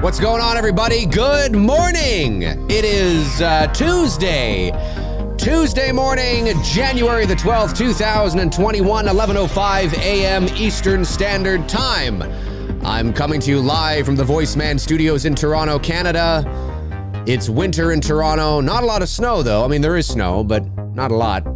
What's going on, everybody? Good morning. It is Tuesday morning, January the 12th, 2021, 11:05 a.m. Eastern Standard Time. I'm coming to you live from the VoiceMann Studios in Toronto, Canada. It's winter in Toronto. Not a lot of snow, though. I mean, there is snow, but not a lot.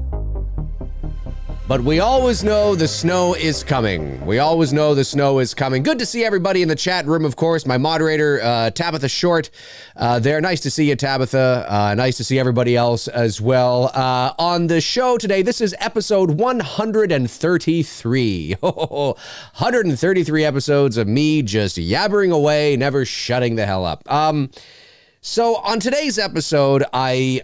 But we always know the snow is coming. We always know the snow is coming. Good to see everybody in the chat room, of course. My moderator, Tabitha Short, there. Nice to see you, Tabitha. Nice to see everybody else as well. On the show today, this is episode 133. 133 episodes of me just yabbering away, never shutting the hell up. So on today's episode, I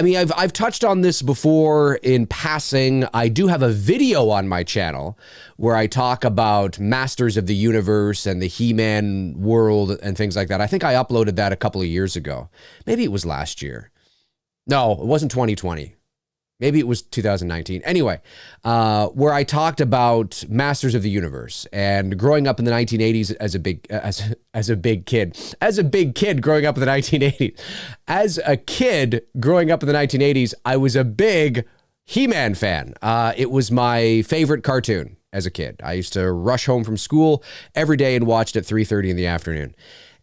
mean, I've touched on this before in passing. I do have a video on my channel where I talk about Masters of the Universe and the He-Man world and things like that. I think I uploaded that a couple of years ago. Maybe it was last year. No, it wasn't 2020. Maybe it was 2019. Anyway, where I talked about Masters of the Universe and growing up in the 1980s as a big kid growing up in the 1980s. As a kid growing up in the 1980s, I was a big He-Man fan. It was my favorite cartoon as a kid. I used to rush home from school every day and watched it at 3:30 in the afternoon.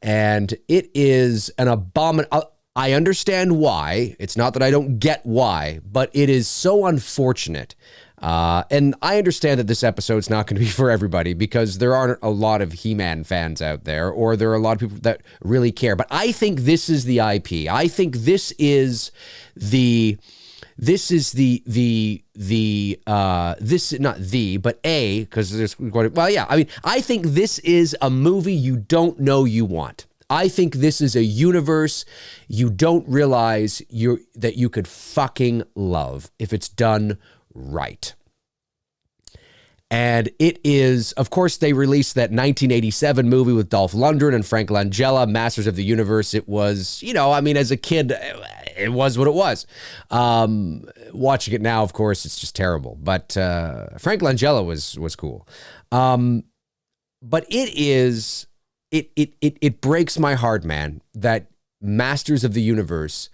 And it is an abomination. I understand why. It's not that I don't get why, but it is so unfortunate. And I understand that this episode's not going to be for everybody because there aren't a lot of He-Man fans out there, or there are a lot of people that really care. But I think this is the IP. I think this is not the, but because there's, well, yeah, I mean, I think this is a movie you don't know you want. I think this is a universe you don't realize that you could fucking love if it's done right. And it is, of course, they released that 1987 movie with Dolph Lundgren and Frank Langella, Masters of the Universe. It was, I mean, as a kid, it was what it was. Watching it now, of course, it's just terrible. But Frank Langella was cool. But it is... It breaks my heart, man, that Masters of the Universe,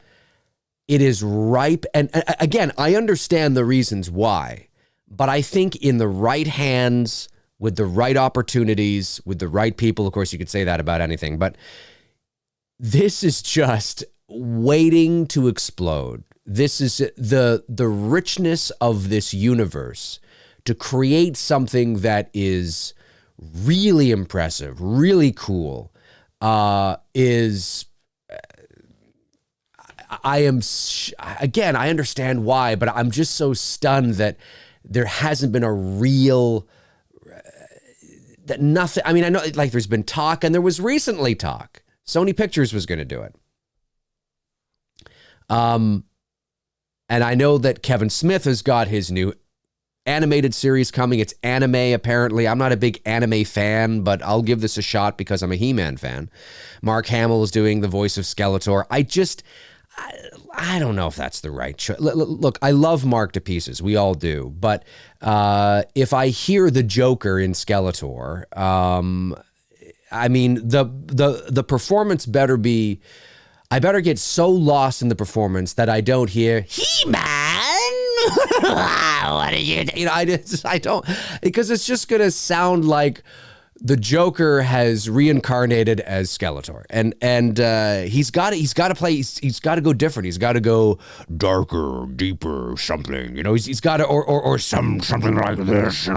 it is ripe. And again, I understand the reasons why, but I think in the right hands, with the right opportunities, with the right people, of course, you could say that about anything, but this is just waiting to explode. This is the richness of this universe to create something that is really impressive, really cool, again, I understand why, but I'm just so stunned that there hasn't been a real, that nothing, I mean, I know like there's been talk, and there was recently talk. Sony Pictures was going to do it. And I know that Kevin Smith has got his new animated series coming. It's anime, apparently. I'm not a big anime fan, but I'll give this a shot because I'm a He-Man fan. Mark Hamill is doing the voice of Skeletor. I don't know if that's the right choice. Look, I love Mark to pieces. We all do. But if I hear the Joker in Skeletor, I mean, the performance better be... I better get so lost in the performance that I don't hear He-Man. What are you doing? I don't, because it's just going to sound like the Joker has reincarnated as Skeletor, and he's got to go different. He's got to go darker, deeper, something. He's got to or something like this.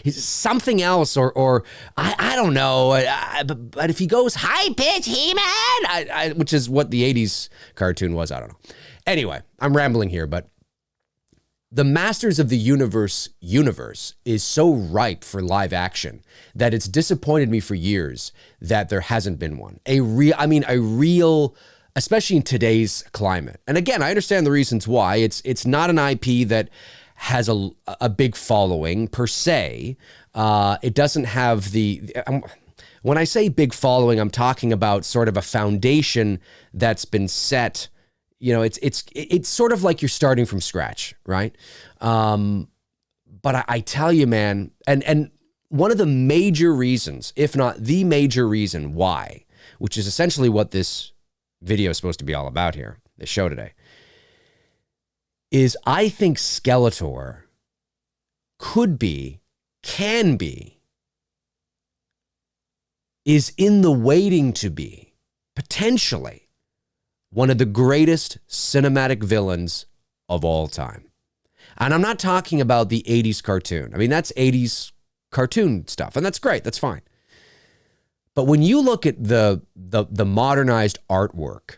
He's something else, or I don't know. But if he goes high pitch He-Man, which is what the '80s cartoon was, I don't know. Anyway, I'm rambling here, but the Masters of the Universe is so ripe for live action that it's disappointed me for years that there hasn't been one. A real, especially in today's climate. And again, I understand the reasons why. It's not an IP that has a big following per se. It doesn't have when I say big following, I'm talking about sort of a foundation that's been set. It's sort of like you're starting from scratch, right? But I tell you, man, and one of the major reasons, if not the major reason why, which is essentially what this video is supposed to be all about here, this show today, is I think Skeletor could be, can be, is in the waiting to be, potentially, one of the greatest cinematic villains of all time. And I'm not talking about the 80s cartoon. I mean, that's 80s cartoon stuff, and that's great. That's fine. But when you look at the modernized artwork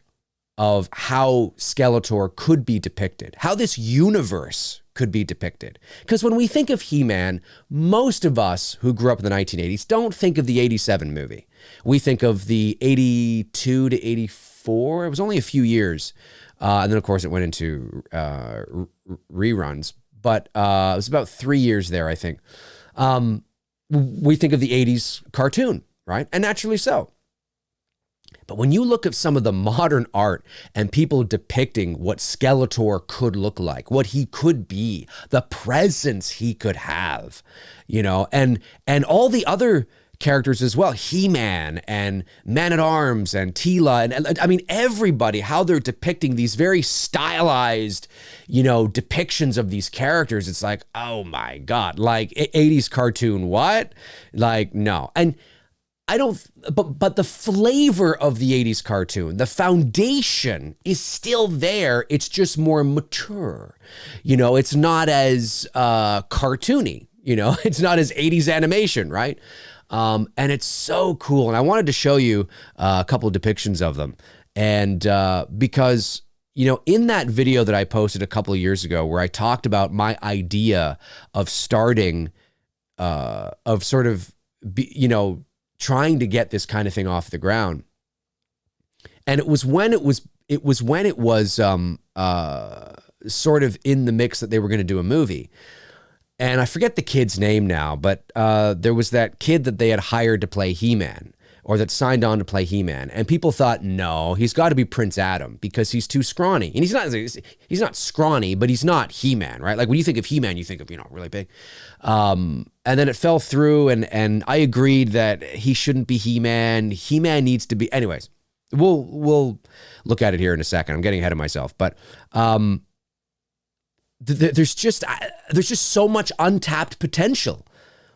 of how Skeletor could be depicted, how this universe could be depicted. Because when we think of He-Man, most of us who grew up in the 1980s don't think of the 87 movie. We think of the 82 to 84. It was only a few years. And then, of course, it went into reruns. But it was about 3 years there, I think. We think of the 80s cartoon, right? And naturally so. But when you look at some of the modern art and people depicting what Skeletor could look like, what he could be, the presence he could have, you know, and all the other characters as well, He-Man and Man-at-Arms and Teela, and I mean, everybody, how they're depicting these very stylized, you know, depictions of these characters. It's like, oh my God, like 80s cartoon, what? Like, no. And I don't, but the flavor of the 80s cartoon, the foundation is still there. It's just more mature. You know, it's not as cartoony, you know, it's not as 80s animation, right? And it's so cool. And I wanted to show you a couple of depictions of them. And because, you know, in that video that I posted a couple of years ago where I talked about my idea of starting, of sort of, you know, trying to get this kind of thing off the ground. And it was when it was sort of in the mix that they were going to do a movie. And I forget the kid's name now, but there was that kid that they had hired to play He-Man, or that signed on to play He-Man. And people thought, no, he's got to be Prince Adam because he's too scrawny. And he's not scrawny, but he's not He-Man, right? Like when you think of He-Man, you think of, you know, really big. And then it fell through, and I agreed that he shouldn't be He-Man. He-Man needs to be, anyways, we'll look at it here in a second. I'm getting ahead of myself, but there's just so much untapped potential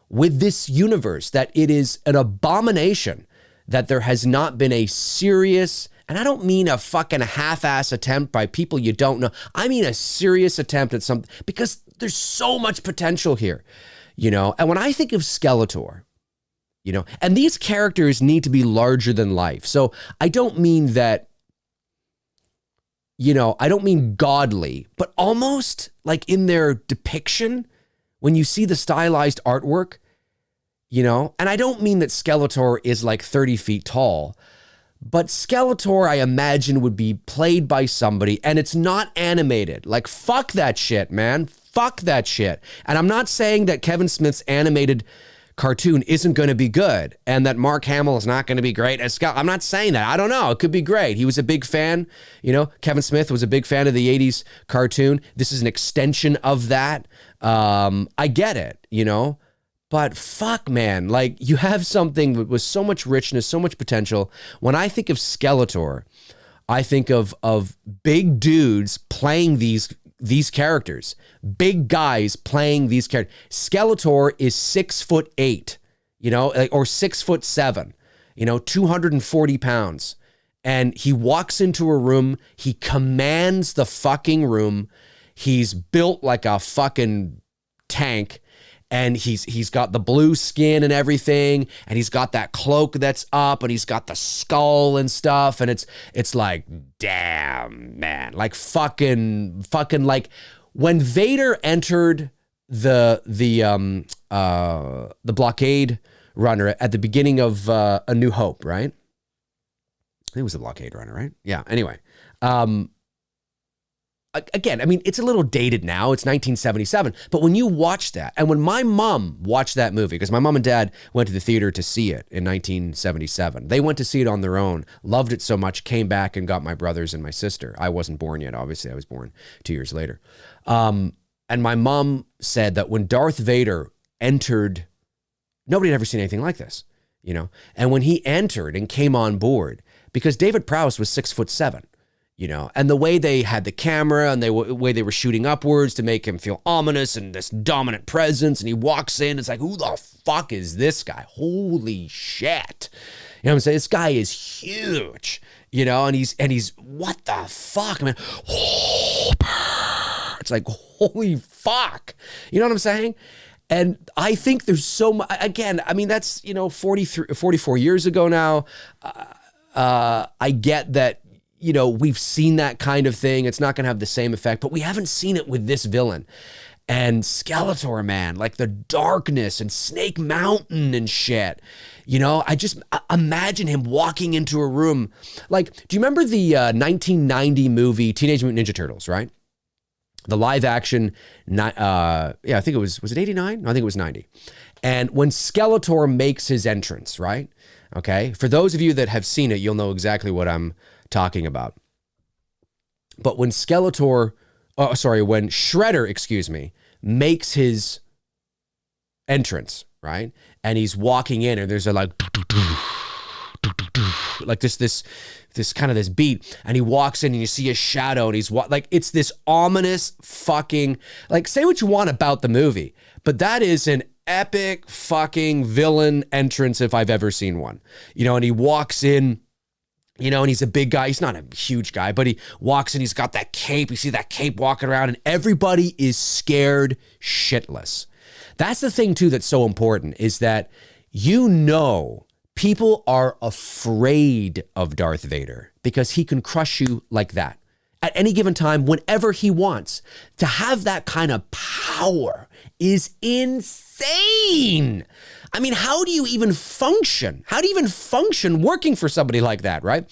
with this universe that it is an abomination that there has not been a serious, and I don't mean a fucking half-ass attempt by people you don't know. I mean a serious attempt at something, because there's so much potential here, you know? And when I think of Skeletor, you know, and these characters need to be larger than life. So I don't mean that, you know, I don't mean godly, but almost like in their depiction, when you see the stylized artwork, you know, and I don't mean that Skeletor is like 30 feet tall, but Skeletor, I imagine, would be played by somebody, and it's not animated. Like, fuck that shit, man. Fuck that shit. And I'm not saying that Kevin Smith's animated cartoon isn't going to be good and that Mark Hamill is not going to be great as Skeletor. I'm not saying that. I don't know. It could be great. He was a big fan. You know, Kevin Smith was a big fan of the 80s cartoon. This is an extension of that. I get it, you know. But fuck, man, like you have something with so much richness, so much potential. When I think of Skeletor, I think of big dudes playing these characters, big guys playing these characters. Skeletor is 6'8", you know, or 6'7", you know, 240 pounds. And he walks into a room, he commands the fucking room. He's built like a fucking tank. And he's got the blue skin and everything, and he's got that cloak that's up, and he's got the skull and stuff, and it's like, damn, man, like fucking like when Vader entered the blockade runner at the beginning of A New Hope, right? I think it was the blockade runner, right? Yeah. Anyway, again, I mean, it's a little dated now. It's 1977. But when you watch that, and when my mom watched that movie, because my mom and dad went to the theater to see it in 1977. They went to see it on their own, loved it so much, came back and got my brothers and my sister. I wasn't born yet, obviously. I was born 2 years later. And my mom said that when Darth Vader entered Nobody had ever seen anything like this, you know? And when he entered and came on board, because David Prowse was 6'7", you know, and the way they had the camera and the way they were shooting upwards to make him feel ominous and this dominant presence, and he walks in, it's like, who the fuck is this guy? Holy shit. You know what I'm saying? This guy is huge, you know, and he's what the fuck, man? It's like, holy fuck. You know what I'm saying? And I think there's so much, again, I mean, that's, you know, 44 years ago now. I get that, you know, we've seen that kind of thing. It's not going to have the same effect, but we haven't seen it with this villain. And Skeletor, man, like the darkness and Snake Mountain and shit. You know, I just imagine him walking into a room. Like, do you remember the 1990 movie Teenage Mutant Ninja Turtles, right? The live action, yeah, I think it was it 89? No, I think it was 90. And when Skeletor makes his entrance, right? Okay, for those of you that have seen it, you'll know exactly what I'm talking about. But when when Shredder, excuse me, makes his entrance, right? And he's walking in and there's a like this kind of this beat, and he walks in and you see a shadow and he's like, it's this ominous fucking, like, say what you want about the movie, but that is an epic fucking villain entrance if I've ever seen one, you know. And he walks in, you know, and he's a big guy. He's not a huge guy, but he walks in, he's got that cape. You see that cape walking around and everybody is scared shitless. That's the thing too that's so important, is that, you know, people are afraid of Darth Vader because he can crush you like that at any given time, whenever he wants. To have that kind of power is insane. I mean, how do you even function? How do you even function working for somebody like that, right?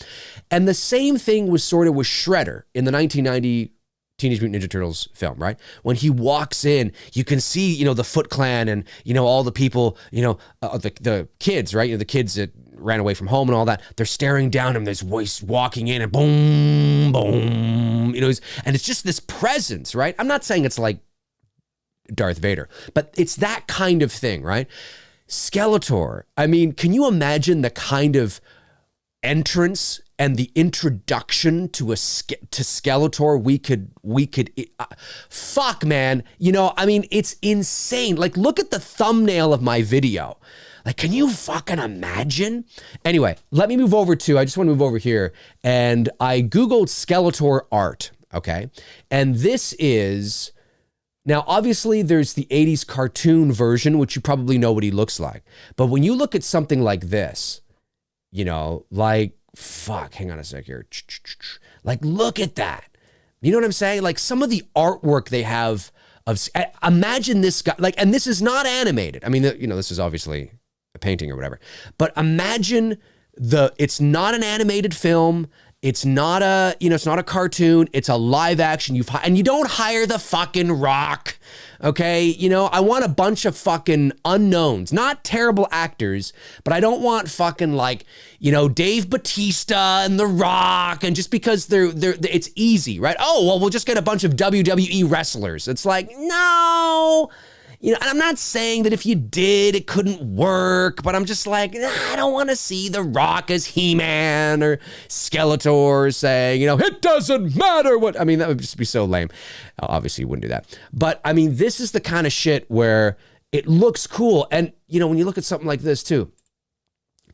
And the same thing was sort of with Shredder in the 1990 Teenage Mutant Ninja Turtles film, right? When he walks in, you can see, you know, the Foot Clan and, you know, all the people, you know, the kids, right? You know, the kids that ran away from home and all that. They're staring down him. There's voice walking in and boom, boom, you know, and it's just this presence, right? I'm not saying it's like Darth Vader, but it's that kind of thing, right? Skeletor, I mean, can you imagine the kind of entrance and the introduction to Skeletor we could fuck, man, you know, I mean, it's insane. Like, look at the thumbnail of my video. Like, can you fucking imagine? Anyway, I just want to move over here, and I Googled Skeletor art, okay? And this is, now obviously there's the 80s cartoon version, which you probably know what he looks like. But when you look at something like this, you know, like, fuck, hang on a sec here. Like, look at that. You know what I'm saying? Like, some of the artwork they have of, imagine this guy, like, and this is not animated. I mean, you know, this is obviously a painting or whatever, but imagine it's not an animated film. It's not a, you know, it's not a cartoon. It's a live action. And you don't hire the fucking Rock. Okay. You know, I want a bunch of fucking unknowns, not terrible actors, but I don't want fucking like, you know, Dave Bautista and The Rock. And just because it's easy, right? Oh, well, we'll just get a bunch of WWE wrestlers. It's like, no. You know, and I'm not saying that if you did, it couldn't work, but I'm just like, I don't want to see The Rock as He-Man or Skeletor saying, you know, it doesn't matter what, I mean, that would just be so lame. Obviously, you wouldn't do that. But I mean, this is the kind of shit where it looks cool. And, you know, when you look at something like this too,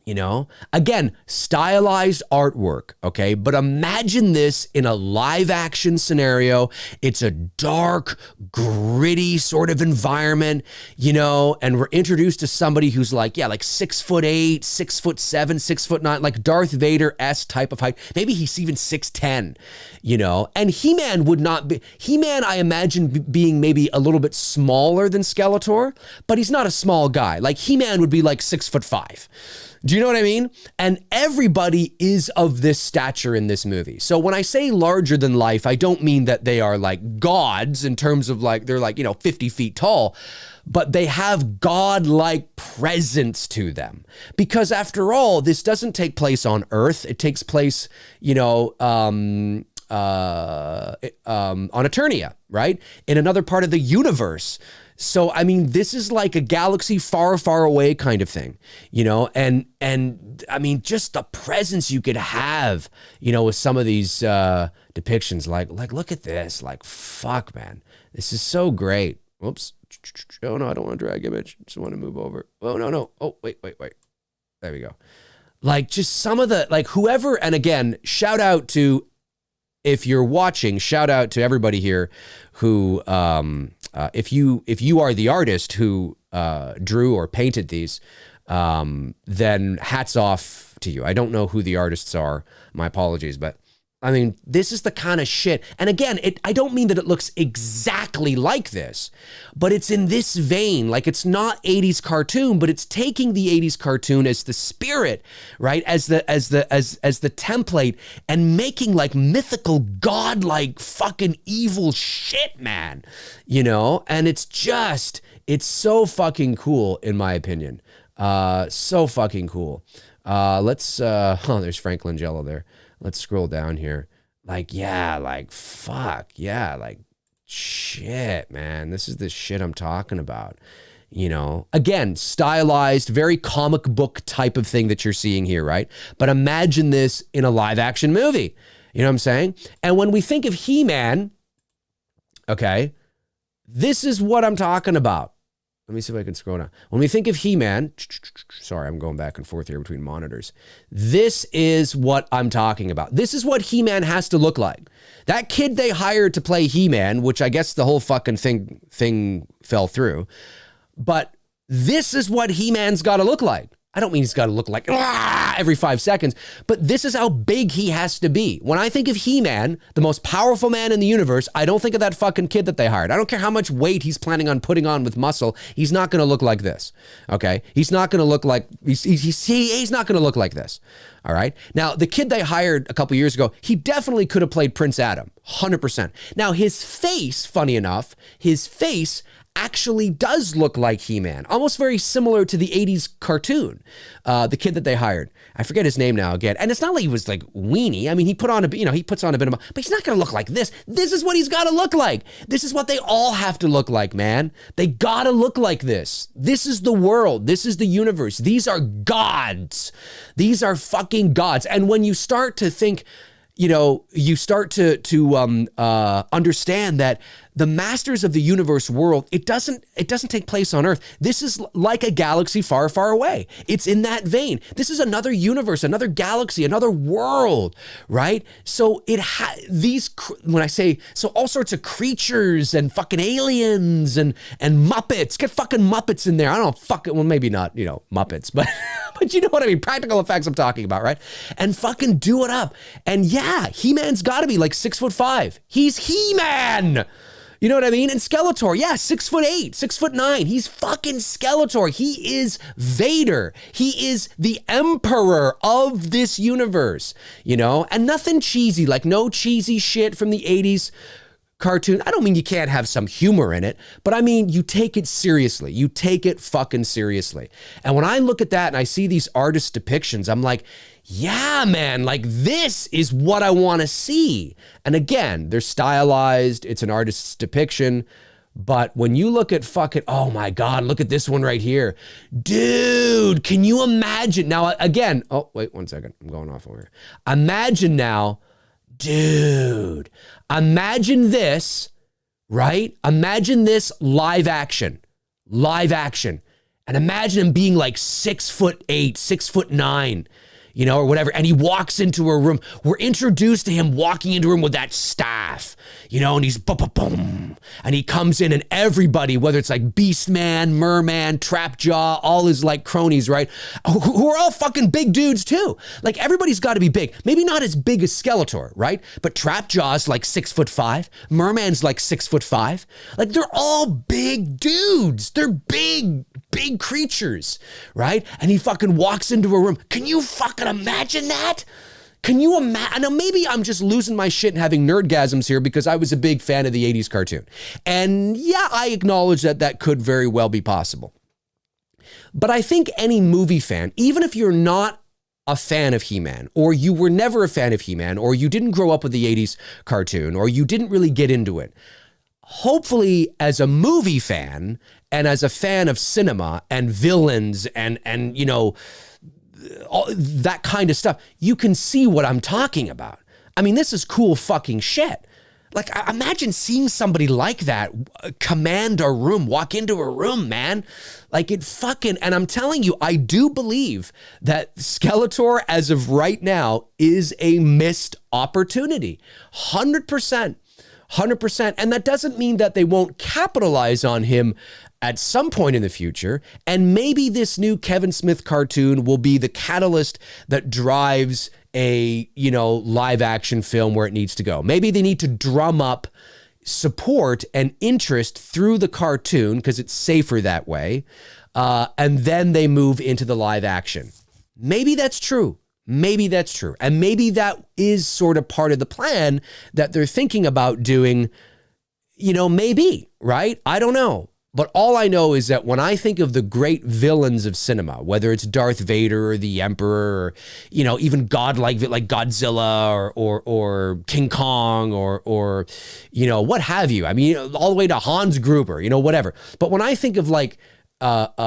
you know, again, stylized artwork, okay? But imagine this in a live action scenario. It's a dark, gritty sort of environment, you know, and we're introduced to somebody who's like, yeah, like 6'8", 6'7", 6'9", like Darth Vader-esque type of height. Maybe he's even 6'10", you know, and He-Man would not be, He-Man I imagine being maybe a little bit smaller than Skeletor, but he's not a small guy. Like He-Man would be like 6'5". Do you know what I mean? And everybody is of this stature in this movie. So when I say larger than life, I don't mean that they are like gods in terms of like, they're like, you know, 50 feet tall, but they have god-like presence to them. Because after all, this doesn't take place on Earth. It takes place, you know, on Eternia, right? In another part of the universe. So, I mean, this is like a galaxy far, far away kind of thing, you know, and I mean, just the presence you could have, you know, with some of these depictions, like, look at this, like, fuck, man, this is so great. Whoops. Oh, no, I don't want to drag image. Just want to move over. Oh, no. Oh, wait. There we go. Like, just some of the, like, whoever, and again, shout out to, if you're watching, shout out to everybody here who, if you are the artist who drew or painted these, then hats off to you. I don't know who the artists are. My apologies, but I mean, this is the kind of shit. And again, I don't mean that it looks exactly like this, but it's in this vein. Like, it's not 80s cartoon, but it's taking the 80s cartoon as the spirit, right? As the template, and making like mythical, godlike, fucking evil shit, man. You know? And it's so fucking cool, in my opinion. So fucking cool. There's Frank Langella there. Let's scroll down here. Like, yeah, like, fuck. Yeah, like, shit, man. This is the shit I'm talking about. You know, again, stylized, very comic book type of thing that you're seeing here, right? But imagine this in a live action movie. You know what I'm saying? And when we think of He-Man, okay, this is what I'm talking about. Let me see if I can scroll down. When we think of He-Man, sorry, I'm going back and forth here between monitors. This is what I'm talking about. This is what He-Man has to look like. That kid they hired to play He-Man, which I guess the whole fucking thing fell through. But this is what He-Man's got to look like. I don't mean he's got to look like every 5 seconds, but this is how big he has to be. When I think of He-Man, the most powerful man in the universe, I don't think of that fucking kid that they hired. I don't care how much weight he's planning on putting on with muscle. He's not going to look like this. Okay. He's not going to look like, he's not going to look like this. All right. Now, the kid they hired a couple years ago, he definitely could have played Prince Adam. 100%. Now, his face, funny enough, his face actually does look like He-Man, almost very similar to the 80s cartoon. The kid that they hired, I forget his name now again. And it's not like he was like weenie. I mean, he puts on a bit of, but he's not going to look like this. This is what he's got to look like. This is what they all have to look like, man. They got to look like this. This is the world. This is the universe. These are gods. These are fucking gods. And when you start to think, you know, you start to understand that the masters of the universe world, it doesn't take place on Earth. This is like a galaxy far, far away. It's in that vein. This is another universe, another galaxy, another world, right? So when I say, so all sorts of creatures and fucking aliens and Muppets, get fucking Muppets in there. I don't know, well, maybe not, you know, Muppets, but but you know what I mean? Practical effects I'm talking about, right? And fucking do it up. And yeah, He-Man's got to be like 6'5". He's He-Man. You know what I mean? And Skeletor, yeah, 6'8", 6'9". He's fucking Skeletor. He is Vader. He is the emperor of this universe, you know? And nothing cheesy, like no cheesy shit from the 80s cartoon. I don't mean you can't have some humor in it, but I mean, you take it seriously. You take it fucking seriously. And when I look at that and I see these artist depictions, I'm like, yeah, man, like this is what I want to see. And again, they're stylized. It's an artist's depiction. But when you look at fucking, oh my God, look at this one right here. Dude, can you imagine? Now, again, oh, wait 1 second. I'm going off over here. Imagine now, dude, imagine this, right? Imagine this live action. And imagine him being like 6'8", 6'9", you know, or whatever. And he walks into a room. We're introduced to him walking into a room with that staff, you know, and he's boom. And he comes in and everybody, whether it's like Beastman, Merman, Trapjaw, all his like cronies, right? Who are all fucking big dudes too. Like everybody's got to be big. Maybe not as big as Skeletor, right? But Trapjaw's like 6'5". Merman's like 6'5". Like they're all big dudes. They're big creatures, right? And he fucking walks into a room. Can you fucking imagine that? Can you imagine? Now, maybe I'm just losing my shit and having nerdgasms here because I was a big fan of the 80s cartoon. And yeah, I acknowledge that that could very well be possible. But I think any movie fan, even if you're not a fan of He-Man, or you were never a fan of He-Man, or you didn't grow up with the 80s cartoon, or you didn't really get into it, hopefully as a movie fan and as a fan of cinema and villains and you know, all that kind of stuff, you can see what I'm talking about. I mean, this is cool fucking shit. Like, imagine seeing somebody like that command a room, walk into a room, man. Like, it fucking, and I'm telling you, I do believe that Skeletor, as of right now, is a missed opportunity. 100%. 100%. And that doesn't mean that they won't capitalize on him at some point in the future. And maybe this new Kevin Smith cartoon will be the catalyst that drives a, you know, live action film where it needs to go. Maybe they need to drum up support and interest through the cartoon because it's safer that way. And then they move into the live action. Maybe that's true. Maybe that's true. And maybe that is sort of part of the plan that they're thinking about doing, you know, maybe, right? I don't know. But all I know is that when I think of the great villains of cinema, whether it's Darth Vader or the Emperor, or, you know, even godlike like Godzilla or King Kong or you know, what have you. I mean, all the way to Hans Gruber, you know, whatever. But when I think of like sort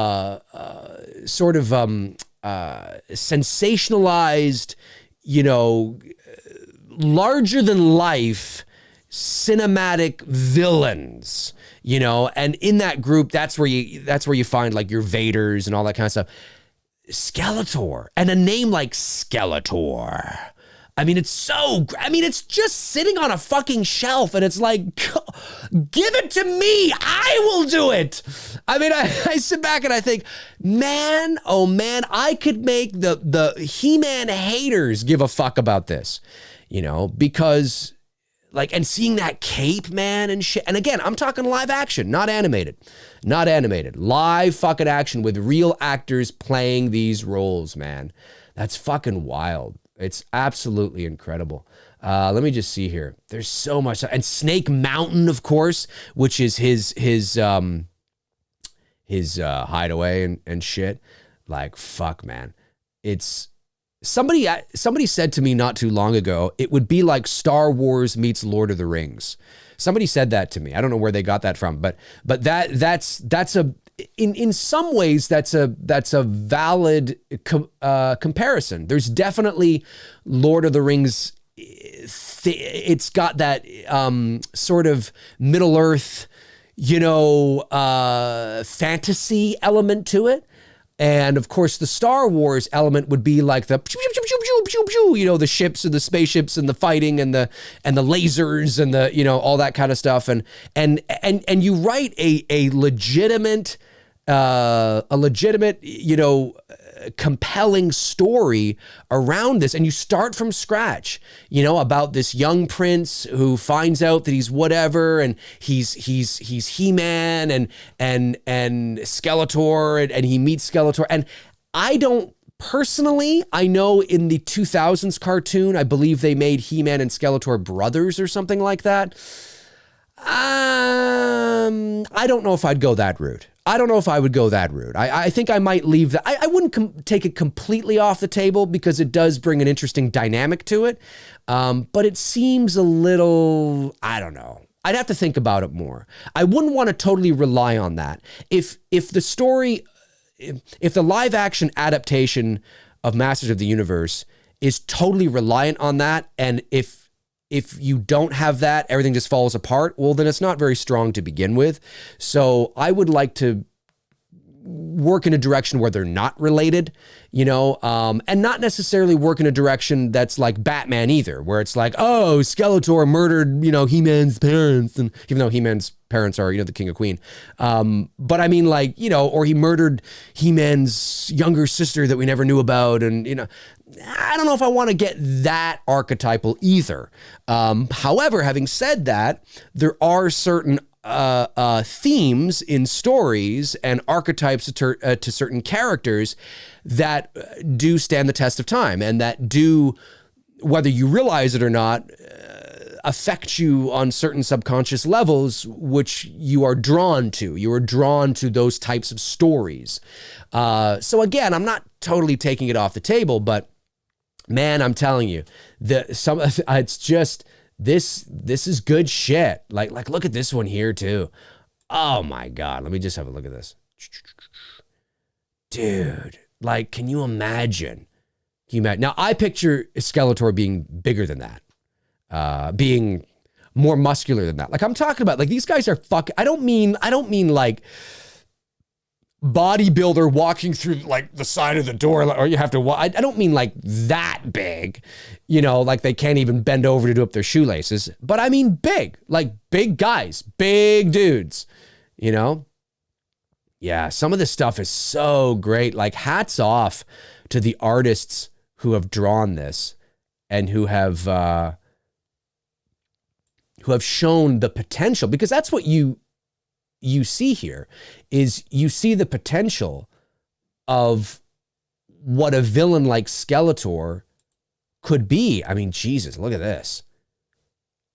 of sensationalized, you know, larger than life cinematic villains, you know, and in that group, that's where you find like your Vaders and all that kind of stuff. Skeletor, and a name like Skeletor. I mean, it's just sitting on a fucking shelf and it's like, give it to me. I will do it. I mean, I sit back and I think, man, oh man, I could make the He-Man haters give a fuck about this, you know, because like, and seeing that cape, man, and shit. And again, I'm talking live action, not animated. Live fucking action with real actors playing these roles, man. That's fucking wild. It's absolutely incredible. Let me just see here. There's so much. And Snake Mountain, of course, which is his hideaway and shit. Like, fuck, man. It's somebody said to me not too long ago, it would be like Star Wars meets Lord of the Rings. Somebody said that to me. I don't know where they got that from, but that's a in some ways that's a valid comparison. There's definitely Lord of the Rings. It's got that sort of Middle Earth, you know, fantasy element to it. And of course, the Star Wars element would be like the, you know, the ships and the spaceships and the fighting and the lasers and the, you know, all that kind of stuff. And you write a legitimate, you know, compelling story around this, and you start from scratch, you know, about this young prince who finds out that he's whatever, and he's He-Man and Skeletor, and he meets Skeletor. And I don't personally, I know in the 2000s cartoon, I believe they made He-Man and Skeletor brothers or something like that. I don't know if I'd go that route. I don't know if I would go that route. I think I might leave that. I wouldn't take it completely off the table because it does bring an interesting dynamic to it. But it seems a little, I don't know. I'd have to think about it more. I wouldn't want to totally rely on that. If the story, if the live action adaptation of Masters of the Universe is totally reliant on that, and if you don't have that, everything just falls apart, well, then it's not very strong to begin with. So I would like to work in a direction where they're not related, you know, and not necessarily work in a direction that's like Batman either, where it's like, oh, Skeletor murdered, you know, He-Man's parents, and even though He-Man's parents are, you know, the king of queen. But I mean, like, you know, or he murdered He-Man's younger sister that we never knew about, and, you know, I don't know if I want to get that archetypal either. However, having said that, there are certain themes in stories and archetypes to certain characters that do stand the test of time, and that do, whether you realize it or not, affect you on certain subconscious levels, which you are drawn to. You are drawn to those types of stories. So again, I'm not totally taking it off the table, but man, I'm telling you, it's just this is good shit. Like look at this one here too. Oh my God. Let me just have a look at this. Dude, like, can you imagine? Now, I picture Skeletor being bigger than that, being more muscular than that. Like, I'm talking about, like, these guys are I don't mean like bodybuilder walking through like the side of the door, or you have to walk. I don't mean like that big, you know, like they can't even bend over to do up their shoelaces. But I mean big, like big guys, big dudes, you know? Yeah, some of this stuff is so great. Like, hats off to the artists who have drawn this and who have shown the potential, because that's what you see here, is you see the potential of what a villain like Skeletor could be. I mean, Jesus, look at this.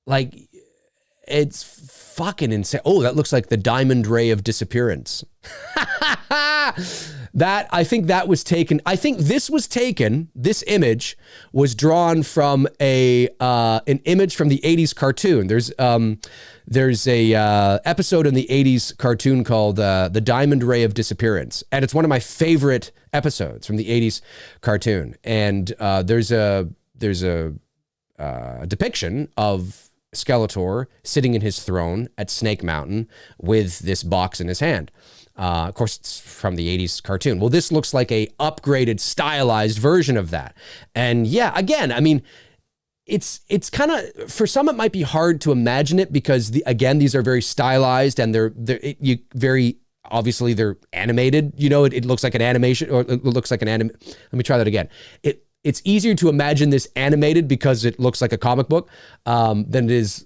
Like, it's fucking insane. Oh, that looks like the diamond ray of disappearance. I think that was taken. I think this was taken. This image was drawn from an image from the 80s cartoon. There's a episode in the 80s cartoon called The Diamond Ray of Disappearance. And it's one of my favorite episodes from the 80s cartoon. And there's a depiction of Skeletor sitting in his throne at Snake Mountain with this box in his hand. Of course, it's from the 80s cartoon. Well, this looks like a upgraded, stylized version of that. And yeah, again, I mean, it's kind of, for some, it might be hard to imagine it because these are very stylized and very obviously they're animated. You know, it looks like an animation, or it looks like an anime. Let me try that again. It's easier to imagine this animated because it looks like a comic book than it is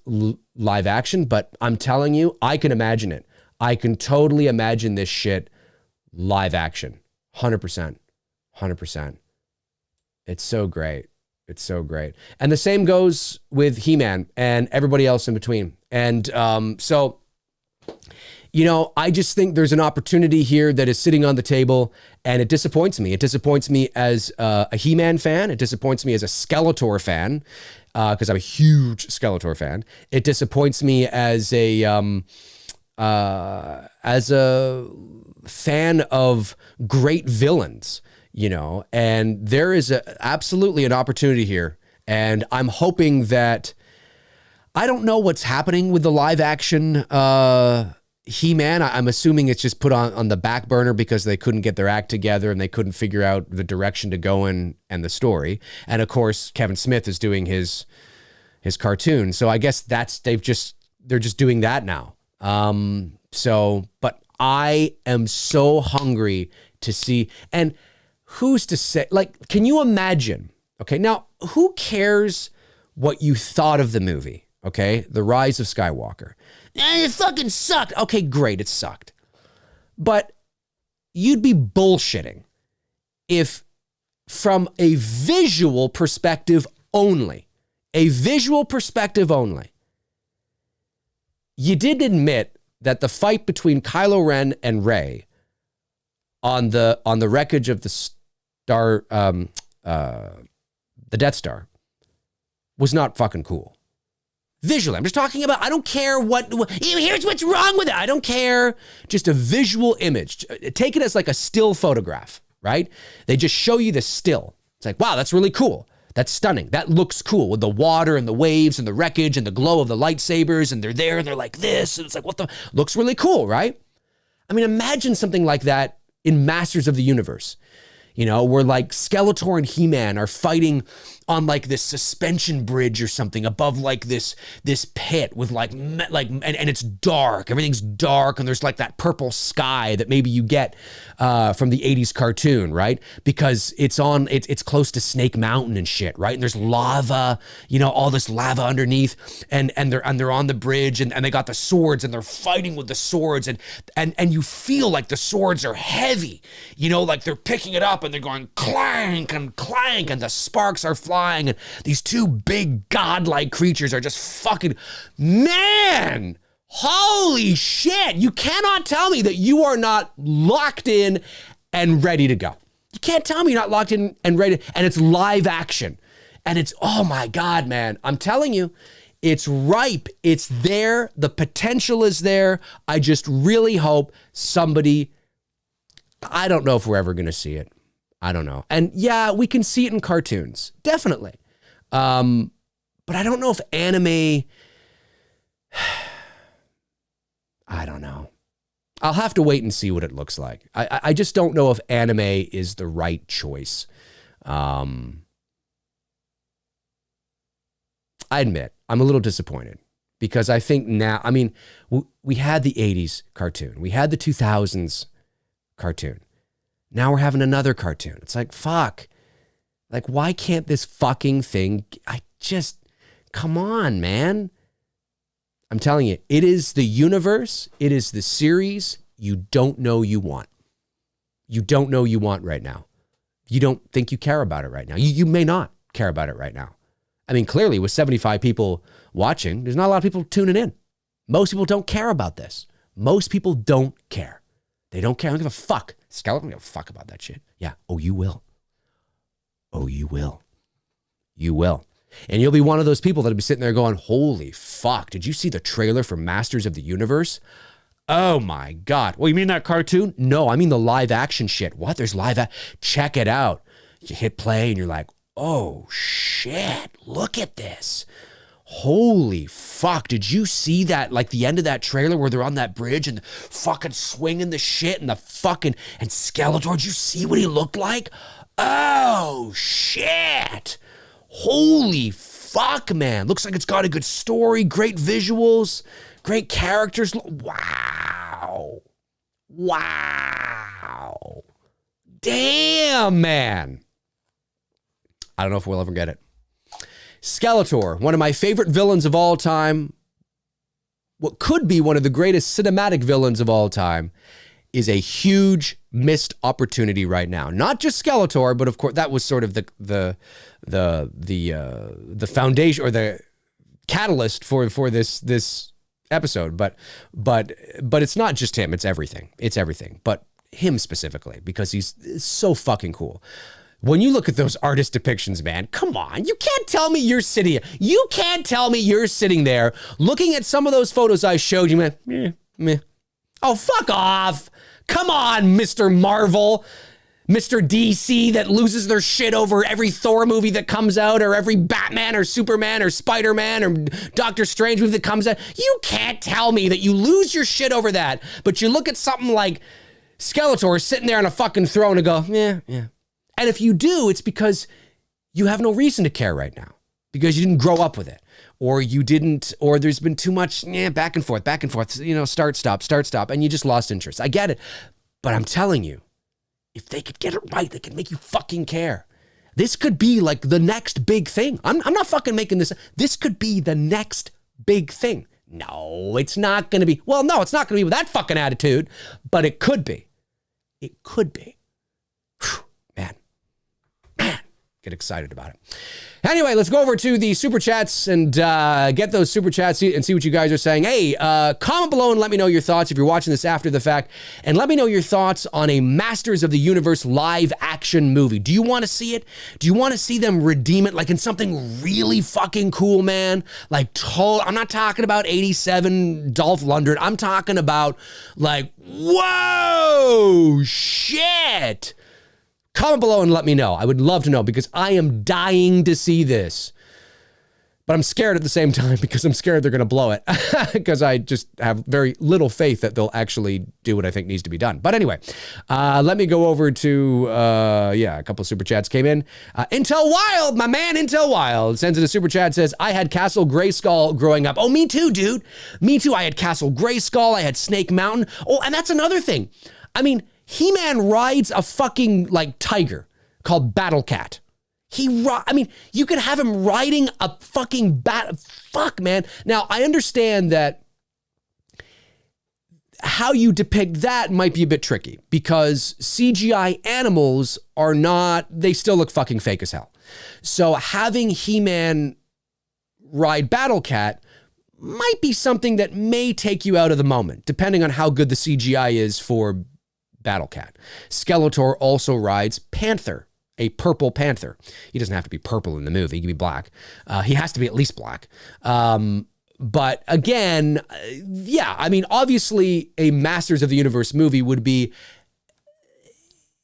live action. But I'm telling you, I can imagine it. I can totally imagine this shit live action. 100%. 100%. It's so great. It's so great. And the same goes with He-Man and everybody else in between. And so, you know, I just think there's an opportunity here that is sitting on the table, and it disappoints me. It disappoints me as a He-Man fan. It disappoints me as a Skeletor fan, because I'm a huge Skeletor fan. It disappoints me as a fan of great villains, you know, and there is absolutely an opportunity here. And I'm hoping that, I don't know what's happening with the live action He-Man. I'm assuming it's just put on the back burner because they couldn't get their act together and they couldn't figure out the direction to go in and the story. And of course, Kevin Smith is doing his cartoon. So I guess they're just doing that now. But I am so hungry to see, and who's to say, like, can you imagine? Okay. Now, who cares what you thought of the movie? Okay. The Rise of Skywalker. It fucking sucked. Okay, great. It sucked. But you'd be bullshitting if, from a visual perspective only, you did admit that the fight between Kylo Ren and Rey on the wreckage of the Death Star was not fucking cool. Visually, I'm just talking about, I don't care here's what's wrong with it. I don't care. Just a visual image. Take it as like a still photograph, right? They just show you the still. It's like, wow, that's really cool. That's stunning. That looks cool with the water and the waves and the wreckage and the glow of the lightsabers, and they're there and they're like this, and it's like, looks really cool, right? I mean, imagine something like that in Masters of the Universe, you know, where like Skeletor and He-Man are fighting on like this suspension bridge or something above like this pit with and it's dark. Everything's dark, and there's like that purple sky that maybe you get from the 80s cartoon, right? Because it's close to Snake Mountain and shit, right? And there's lava, you know, all this lava underneath, and they're on the bridge, and they got the swords, and they're fighting with the swords, and you feel like the swords are heavy, you know, like they're picking it up and they're going clank and clank, and the sparks are flying, and these two big godlike creatures are just fucking, man, holy shit. You cannot tell me that you are not locked in and ready to go. You can't tell me you're not locked in and ready, and it's live action. And it's, oh my God, man, I'm telling you, It's ripe. It's there. The potential is there. I just really hope somebody, I don't know if we're ever going to see it. I don't know. And yeah, we can see it in cartoons. Definitely. But I don't know if anime, I don't know. I'll have to wait and see what it looks like. I just don't know if anime is the right choice. I admit, I'm a little disappointed because I think now, I mean, we had the 80s cartoon. We had the 2000s cartoon. Now we're having another cartoon. It's like, fuck. Like, why can't this fucking thing, come on, man. I'm telling you, it is the universe. It is the series you don't know you want. You don't know you want right now. You don't think you care about it right now. You may not care about it right now. I mean, clearly with 75 people watching, there's not a lot of people tuning in. Most people don't care about this. Most people don't care. They don't care. I don't give a fuck. Skeletor, I don't give a fuck about that shit. Yeah. Oh, you will. Oh, you will. You will. And you'll be one of those people that'll be sitting there going, holy fuck, did you see the trailer for Masters of the Universe? Oh my God. Well, you mean that cartoon? No, I mean the live action shit. What? There's check it out. You hit play and you're like, oh shit, look at this. Holy fuck, did you see that, like the end of that trailer where they're on that bridge and fucking swinging the shit and and Skeletor, did you see what he looked like? Oh shit. Holy fuck, man. Looks like it's got a good story, great visuals, great characters. Wow. Wow. Damn, man. I don't know if we'll ever get it. Skeletor, one of my favorite villains of all time, what could be one of the greatest cinematic villains of all time, is a huge missed opportunity right now. Not just Skeletor, but of course that was sort of the foundation or the catalyst for this episode. But it's not just him. It's everything. It's everything. But him specifically, because he's so fucking cool. When you look at those artist depictions, man, come on. You can't tell me you're sitting there looking at some of those photos I showed you, man. Meh. Oh, fuck off. Come on, Mr. Marvel, Mr. DC that loses their shit over every Thor movie that comes out, or every Batman or Superman or Spider-Man or Doctor Strange movie that comes out. You can't tell me that you lose your shit over that, but you look at something like Skeletor sitting there on a fucking throne and go, yeah. And if you do, it's because you have no reason to care right now, because you didn't grow up with it, or there's been too much back and forth, start, stop, and you just lost interest. I get it. But I'm telling you, if they could get it right, they could make you fucking care. This could be like the next big thing. I'm not fucking making this. This could be the next big thing. No, it's not going to be. Well, no, it's not going to be with that fucking attitude, but it could be. It could be. Whew, man, get excited about it. Anyway, let's go over to the Super Chats and get those Super Chats and see what you guys are saying. Hey, comment below and let me know your thoughts if you're watching this after the fact. And let me know your thoughts on a Masters of the Universe live action movie. Do you want to see it? Do you want to see them redeem it like in something really fucking cool, man? Like, I'm not talking about 87 Dolph Lundgren. I'm talking about like, whoa, shit. Comment below and let me know. I would love to know because I am dying to see this. But I'm scared at the same time because I'm scared they're going to blow it because I just have very little faith that they'll actually do what I think needs to be done. But anyway, let me go over to, a couple of Super Chats came in. Intel Wild, my man Intel Wild, sends in a Super Chat, says, I had Castle Grayskull growing up. Oh, me too, dude. Me too. I had Castle Grayskull. I had Snake Mountain. Oh, and that's another thing. I mean, He-Man rides a fucking, tiger called Battle Cat. You could have him riding a fucking fuck, man. Now, I understand that how you depict that might be a bit tricky because CGI animals they still look fucking fake as hell. So having He-Man ride Battle Cat might be something that may take you out of the moment, depending on how good the CGI is for Battle Cat. Skeletor also rides Panther, a purple panther. He doesn't have to be purple in the movie. He can be black. He has to be at least black. But again, yeah, I mean, obviously a Masters of the Universe movie would be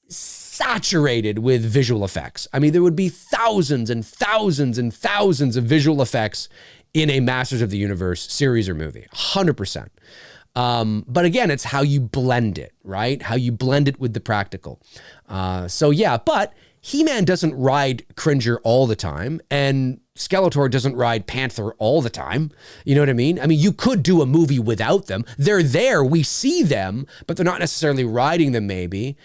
saturated with visual effects. I mean, there would be thousands and thousands and thousands of visual effects in a Masters of the Universe series or movie, 100%. But again, it's how you blend it, right? How you blend it with the practical. So yeah, but He-Man doesn't ride Cringer all the time, and Skeletor doesn't ride Panther all the time. You know what I mean? I mean, you could do a movie without them. They're there, we see them, but they're not necessarily riding them maybe.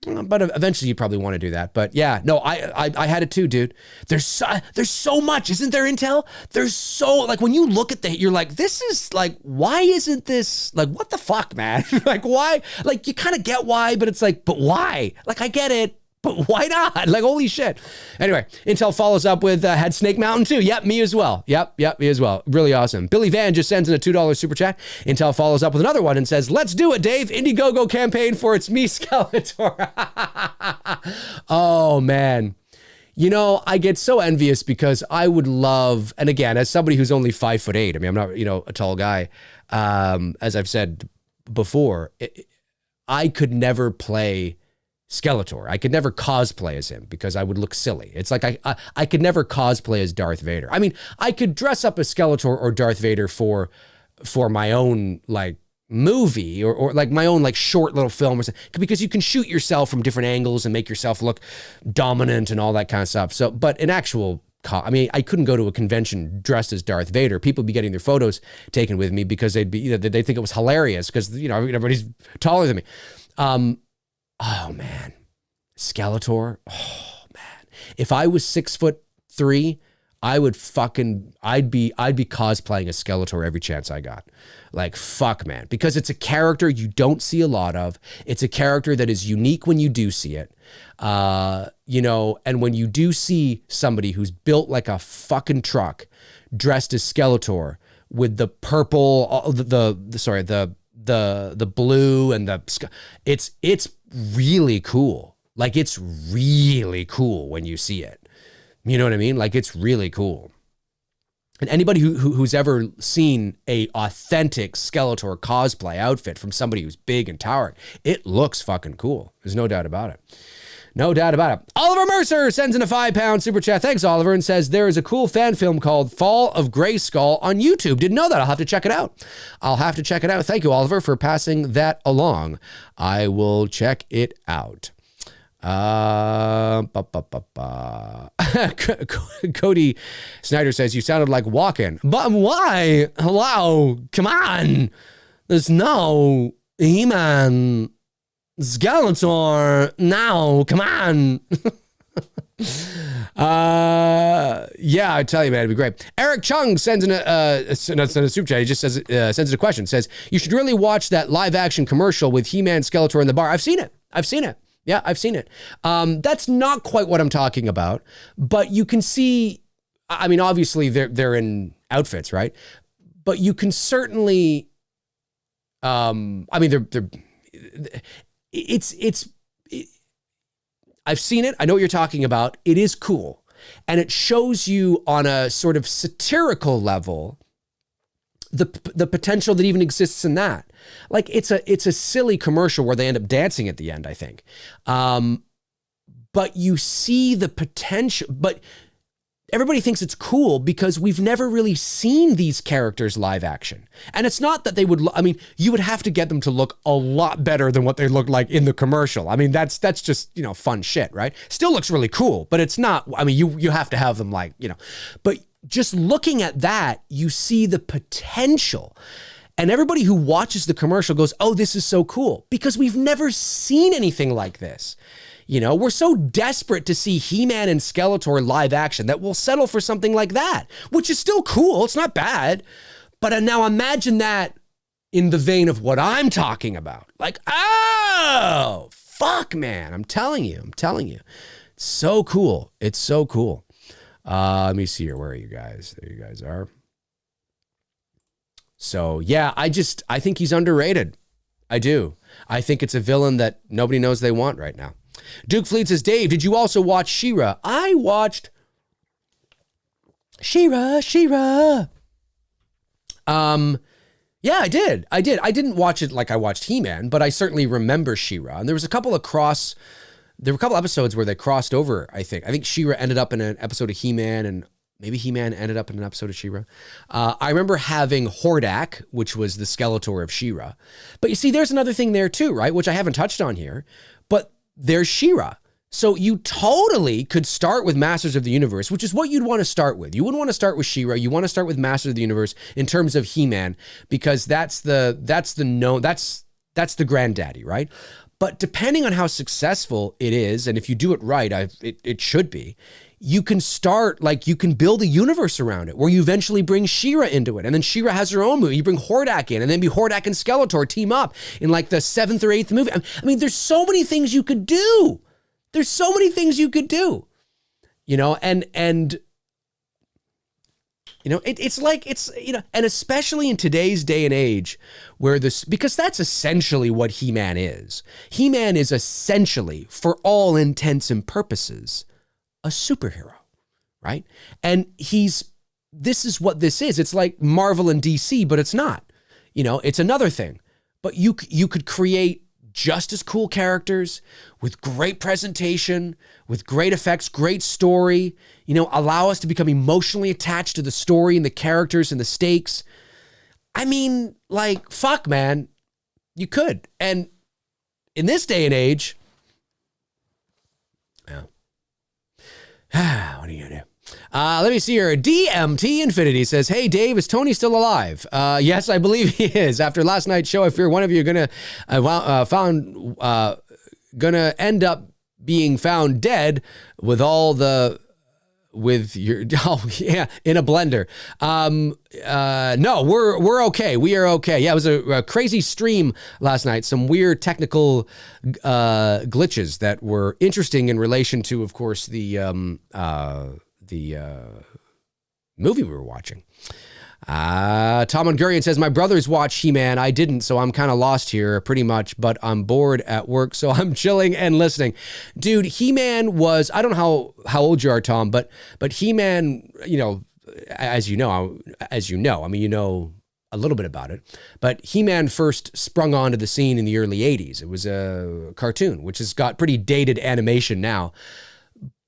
But eventually you probably want to do that. But yeah, no, I had it too, dude. There's so much, isn't there, Intel? There's so, like, when you look at you're like, this is like, why isn't this, like, what the fuck, man? Like, why? Like, you kind of get why, but it's like, but why? Like, I get it, but why not? Like, holy shit. Anyway, Intel follows up with, had Snake Mountain too. Yep, me as well. Yep, me as well. Really awesome. Billy Van just sends in a $2 super chat. Intel follows up with another one and says, let's do it, Dave. Indiegogo campaign for It's Me, Skeletor. Oh, man. You know, I get so envious because I would love, and again, as somebody who's only 5'8", I mean, I'm not, a tall guy. As I've said before, I could never play Skeletor. I could never cosplay as him because I would look silly. It's like I could never cosplay as Darth Vader. I mean, I could dress up as Skeletor or Darth Vader for my own like movie or like my own like short little film or something, because you can shoot yourself from different angles and make yourself look dominant and all that kind of stuff. So, but in actual, I mean, I couldn't go to a convention dressed as Darth Vader. People would be getting their photos taken with me because they'd think it was hilarious because everybody's taller than me. Oh man, Skeletor. Oh man, if I was 6'3", I'd be cosplaying as Skeletor every chance I got. Like, fuck, man, because it's a character you don't see a lot of. It's a character that is unique when you do see it. And when you do see somebody who's built like a fucking truck, dressed as Skeletor with the purple, the blue and it's really cool. Like, it's really cool when you see it. You know what I mean? Like, it's really cool. And anybody who's ever seen a authentic Skeletor cosplay outfit from somebody who's big and towering, it looks fucking cool. There's no doubt about it. No doubt about it. Oliver Mercer sends in a £5 super chat. Thanks, Oliver, and says there is a cool fan film called Fall of Grayskull on YouTube. Didn't know that. I'll have to check it out. Thank you, Oliver, for passing that along. I will check it out. Cody Snyder says, you sounded like walking. But why? Hello? Come on. There's no He-Man Skeletor now. Come on. Yeah, I tell you, man, it'd be great. Eric Chung sends in a super chat. He just says, sends in a question. Says, you should really watch that live action commercial with He-Man Skeletor in the bar. I've seen it. Yeah, I've seen it. That's not quite what I'm talking about, but you can see, I mean, obviously they're in outfits, right? But you can certainly, I mean, I've seen it. I know what you're talking about. It is cool. And it shows you on a sort of satirical level the potential that even exists in that. Like, it's a silly commercial where they end up dancing at the end, I think. But you see the potential, but everybody thinks it's cool because we've never really seen these characters live action. And it's not that they would, I mean, you would have to get them to look a lot better than what they look like in the commercial. I mean, that's just, fun shit, right? Still looks really cool, but it's not, I mean, you have to have them like, but just looking at that, you see the potential. And everybody who watches the commercial goes, oh, this is so cool, because we've never seen anything like this. We're so desperate to see He-Man and Skeletor live action that we'll settle for something like that, which is still cool. It's not bad. But now imagine that in the vein of what I'm talking about. Like, oh, fuck, man. I'm telling you. It's so cool. It's so cool. Let me see here. Where are you guys? There you guys are. So, yeah, I think he's underrated. I do. I think it's a villain that nobody knows they want right now. Duke Fleet says, Dave, did you also watch She-Ra? I watched She-Ra. Yeah, I did. I didn't watch it like I watched He-Man, but I certainly remember She-Ra. And there was a couple episodes where they crossed over, I think. I think She-Ra ended up in an episode of He-Man, and maybe He-Man ended up in an episode of She-Ra. I remember having Hordak, which was the Skeletor of She-Ra. But you see, there's another thing there too, right? Which I haven't touched on here, but there's She-Ra. So you totally could start with Masters of the Universe, which is what you'd want to start with. You wouldn't want to start with She-Ra. You want to start with Masters of the Universe in terms of He-Man, because that's the granddaddy, right? But depending on how successful it is, and if you do it right, it should be, you can start, like, you can build a universe around it where you eventually bring She-Ra into it. And then She-Ra has her own movie. You bring Hordak in, and then Hordak and Skeletor team up in like the 7th or 8th movie. I mean, there's so many things you could do. There's so many things you could do, you know, and you know, it's like, you know, and especially in today's day and age where because that's essentially what He-Man is. He-Man is essentially, for all intents and purposes, a superhero, right? And this is what this is. It's like Marvel and DC, but it's not, you know, it's another thing. But you could create just as cool characters with great presentation, with great effects, great story, you know, allow us to become emotionally attached to the story and the characters and the stakes. I mean, like, fuck, man, you could. And in this day and age, yeah. What are you gonna do? Let me see here. DMT Infinity says, hey, Dave, is Tony still alive? Yes, I believe he is. After last night's show, I fear one of you are gonna end up being found dead with your, oh yeah, in a blender. No, we're okay. We are okay. Yeah, it was a crazy stream last night. Some weird technical glitches that were interesting in relation to, of course, the movie we were watching. Tom Ungurian says, my brothers watch He-Man. I didn't, so I'm kind of lost here pretty much, but I'm bored at work, so I'm chilling and listening. Dude, He-Man was, I don't know how old you are, Tom, but He-Man, you know, as you know, I mean, you know a little bit about it, but He-Man first sprung onto the scene in the early 80s. It was a cartoon, which has got pretty dated animation now,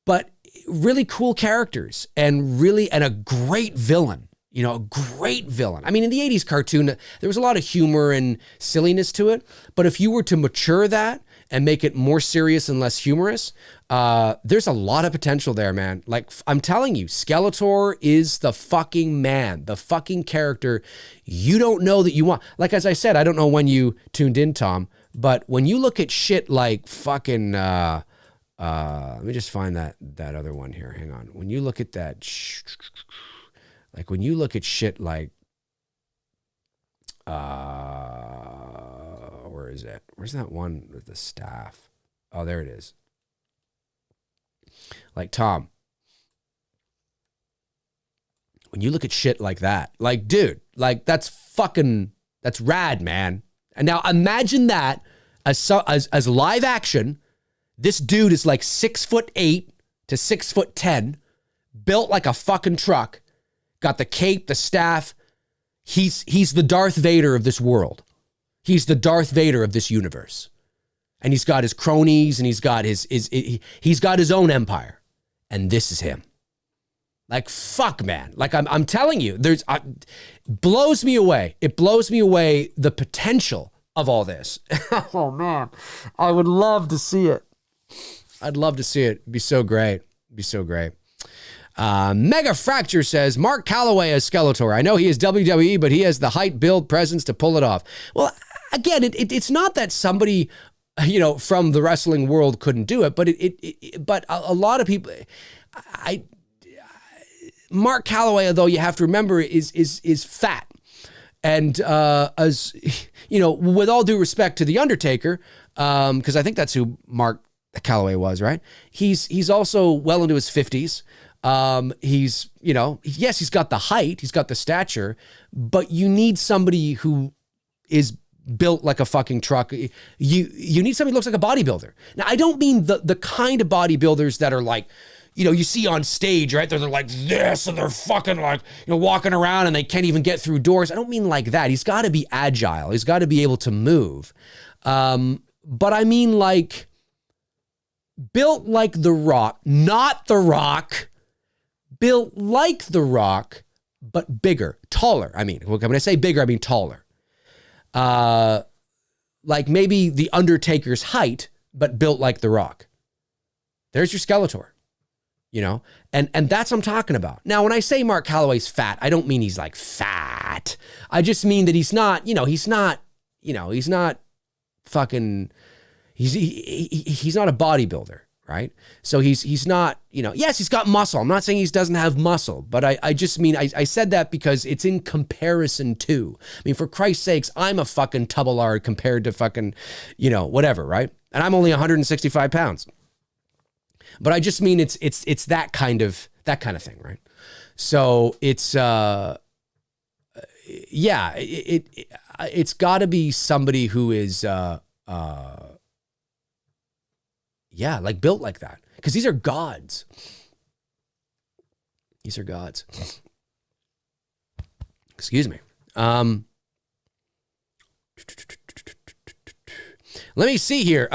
but really cool characters and a great villain, you know, a great villain. I mean, in the 80s cartoon, there was a lot of humor and silliness to it, but if you were to mature that and make it more serious and less humorous, there's a lot of potential there, man. Like, I'm telling you, Skeletor is the fucking man, the fucking character you don't know that you want. Like, as I said, I don't know when you tuned in, Tom, but when you look at shit like fucking, let me just find that other one here. Hang on. When you look at that, like when you look at shit like, where is it? Where's that one with the staff? Oh, there it is. Like, Tom, when you look at shit like that, like, dude, like that's rad, man. And now imagine that as live action. This dude is like 6'8" to 6'10", built like a fucking truck, got the cape, the staff. He's the Darth Vader of this world. He's the Darth Vader of this universe. And he's got his cronies, and he's got he's got his own empire. And this is him. Like, fuck, man. Like, I'm telling you, blows me away. It blows me away, the potential of all this. Oh man, I would love to see it. I'd love to see it. It'd be so great. It'd be so great. Mega Fracture says, Mark Calloway as Skeletor. I know he is WWE, but he has the height, build, presence to pull it off. Well, again, it's not that somebody, you know, from the wrestling world couldn't do it, but but a lot of people, Mark Calloway, though, you have to remember, is fat. And as you know, with all due respect to The Undertaker, because I think that's who Mark Calloway was, right? He's also well into his 50s. He's, you know, yes, he's got the height, he's got the stature, but you need somebody who is built like a fucking truck. You need somebody who looks like a bodybuilder. Now, I don't mean the kind of bodybuilders that are like, you know, you see on stage, right? They're like this and they're fucking like, you know, walking around and they can't even get through doors. I don't mean like that. He's got to be agile. He's got to be able to move. But I mean like built like The Rock, not The Rock, built like The Rock, but bigger, taller. I mean, when I say bigger, I mean taller. Like maybe the Undertaker's height, but built like The Rock. There's your Skeletor. You know, and that's what I'm talking about. Now, when I say Mark Calloway's fat, I don't mean he's like fat. I just mean that he's not fucking, he's not a bodybuilder, right? So he's not, you know, yes, he's got muscle. I'm not saying he doesn't have muscle, but I just mean, I said that because it's in comparison to, I mean, for Christ's sakes, I'm a fucking tubalard compared to fucking, you know, whatever, right? And I'm only 165 pounds. But I just mean it's that kind of thing, right? So it's it's got to be somebody who is like built like that, because these are gods. These are gods. Excuse me. Let me see here.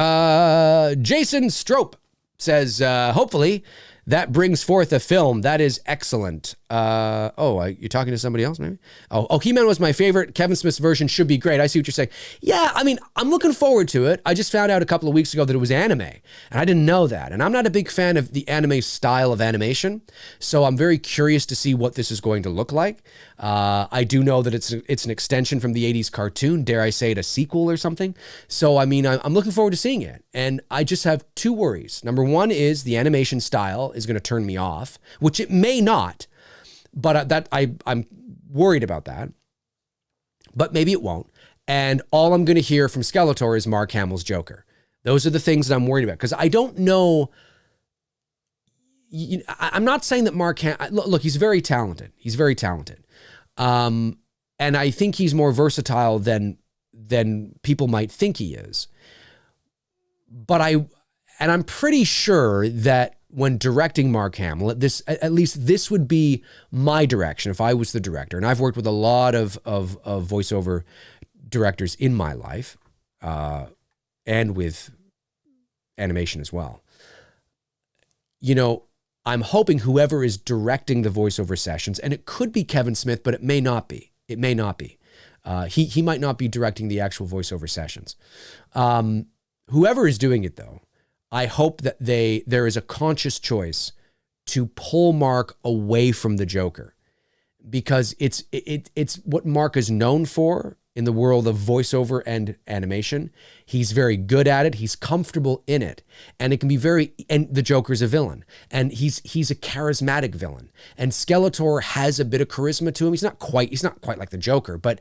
Jason Strope says, hopefully that brings forth a film. That is excellent. You're talking to somebody else maybe? Oh, He-Man was my favorite. Kevin Smith's version should be great. I see what you're saying. Yeah, I mean, I'm looking forward to it. I just found out a couple of weeks ago that it was anime, and I didn't know that. And I'm not a big fan of the anime style of animation, so I'm very curious to see what this is going to look like. I do know that it's an extension from the 80s cartoon, dare I say it, a sequel or something. So, I mean, I'm looking forward to seeing it. And I just have two worries. Number one is the animation style is going to turn me off, which it may not. But I'm worried about that. But maybe it won't. And all I'm going to hear from Skeletor is Mark Hamill's Joker. Those are the things that I'm worried about. Because I don't know. I'm not saying that Mark Hamill... Look, he's very talented. He's very talented. And I think he's more versatile than people might think he is. But I'm pretty sure that when directing Mark Hamill, at least this would be my direction if I was the director. And I've worked with a lot of voiceover directors in my life, and with animation as well. You know, I'm hoping whoever is directing the voiceover sessions, and it could be Kevin Smith, but it may not be. It may not be. He might not be directing the actual voiceover sessions. Whoever is doing it, though, I hope that there is a conscious choice to pull Mark away from the Joker, because it's what Mark is known for in the world of voiceover and animation. He's very good at it. He's comfortable in it, and it can be and the Joker's a villain, and he's a charismatic villain, and Skeletor has a bit of charisma to him. He's not quite like the Joker, but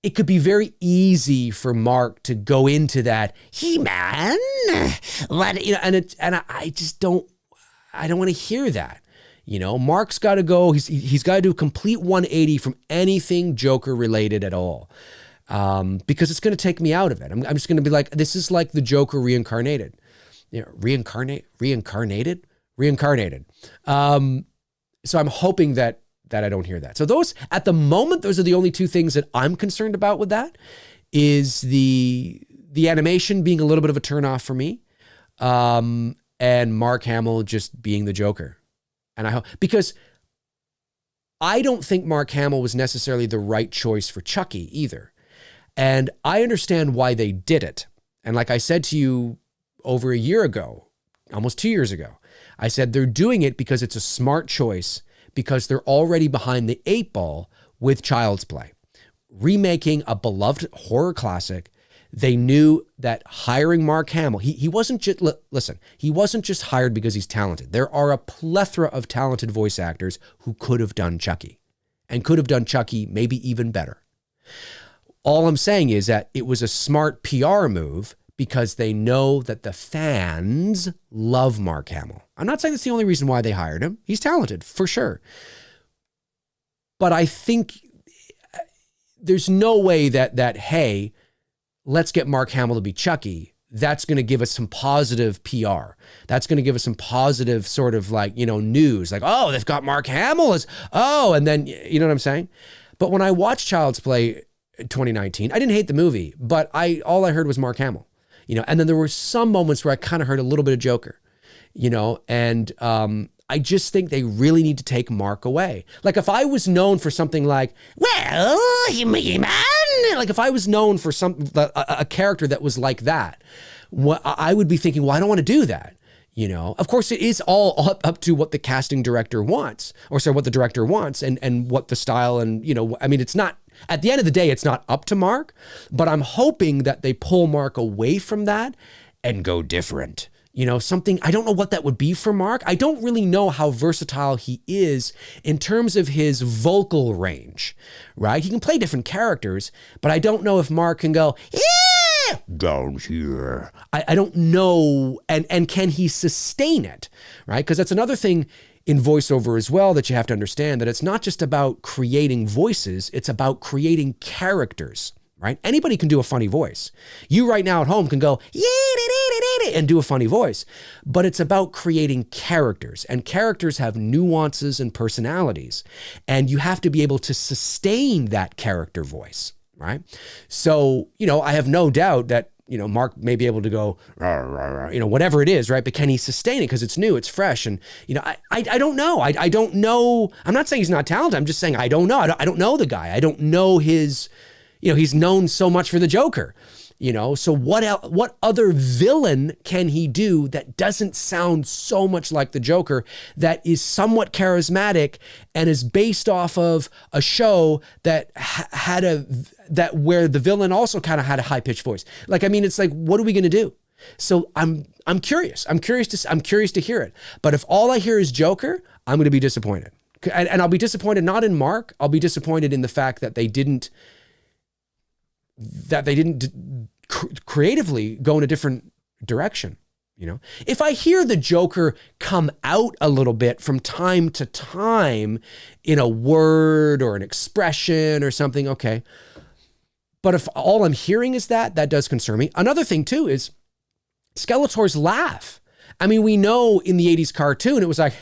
it could be very easy for Mark to go into that He-Man, and I just don't want to hear that. You know, Mark's got to go. He's got to do a complete 180 from anything Joker related at all, because it's going to take me out of it. I'm just going to be like, this is like the Joker reincarnated. You know, reincarnated. So I'm hoping that I don't hear that. So at the moment, those are the only two things that I'm concerned about with that, is the animation being a little bit of a turnoff for me, and Mark Hamill just being the Joker. And I hope, because I don't think Mark Hamill was necessarily the right choice for Chucky either. And I understand why they did it. And like I said to you over a year ago, almost 2 years ago, I said they're doing it because it's a smart choice, because they're already behind the 8 ball with Child's Play, remaking a beloved horror classic. They knew that hiring Mark Hamill, he wasn't just, listen, he wasn't just hired because he's talented. There are a plethora of talented voice actors who could have done Chucky, and could have done Chucky maybe even better. All I'm saying is that it was a smart PR move, because they know that the fans love Mark Hamill. I'm not saying that's the only reason why they hired him. He's talented, for sure. But I think there's no way that hey, let's get Mark Hamill to be Chucky, that's going to give us some positive PR. That's going to give us some positive sort of like, news, like, oh, they've got Mark Hamill and then, you know what I'm saying? But when I watched Child's Play 2019, I didn't hate the movie, but all I heard was Mark Hamill, and then there were some moments where I kind of heard a little bit of Joker, and I just think they really need to take Mark away. Like if I was known for something like, well, man, like if I was known for a character that was like that, I would be thinking, well, I don't want to do that. Of course, it is all up to what the casting director wants, or sorry, what the director wants, and what the style, and it's not. At the end of the day, it's not up to Mark, but I'm hoping that they pull Mark away from that and go different. Something, I don't know what that would be for Mark. I don't really know how versatile he is in terms of his vocal range, right? He can play different characters, but I don't know if Mark can go, yeah, down here. I don't know. And can he sustain it, right? Because that's another thing in voiceover as well that you have to understand, that it's not just about creating voices, it's about creating characters, right? Anybody can do a funny voice. You right now at home can go, and do a funny voice, but it's about creating characters, and characters have nuances and personalities, and you have to be able to sustain that character voice, right? So, I have no doubt that, Mark may be able to go, whatever it is, right? But can he sustain it? Because it's new, it's fresh. And, I don't know. I don't know. I'm not saying he's not talented. I'm just saying, I don't know. I don't know the guy. I don't know his, he's known so much for the Joker. So what other villain can he do that doesn't sound so much like the Joker, that is somewhat charismatic and is based off of a show that where the villain also kind of had a high pitched voice? Like, it's like, what are we going to do? So I'm curious. I'm curious to hear it. But if all I hear is Joker, I'm going to be disappointed. And I'll be disappointed not in Mark. I'll be disappointed in the fact that they didn't creatively go in a different direction. If I hear the Joker come out a little bit from time to time in a word or an expression or something, okay. But if all I'm hearing is that does concern me. Another thing too is Skeletor's laugh. We know in the 80s cartoon, it was like,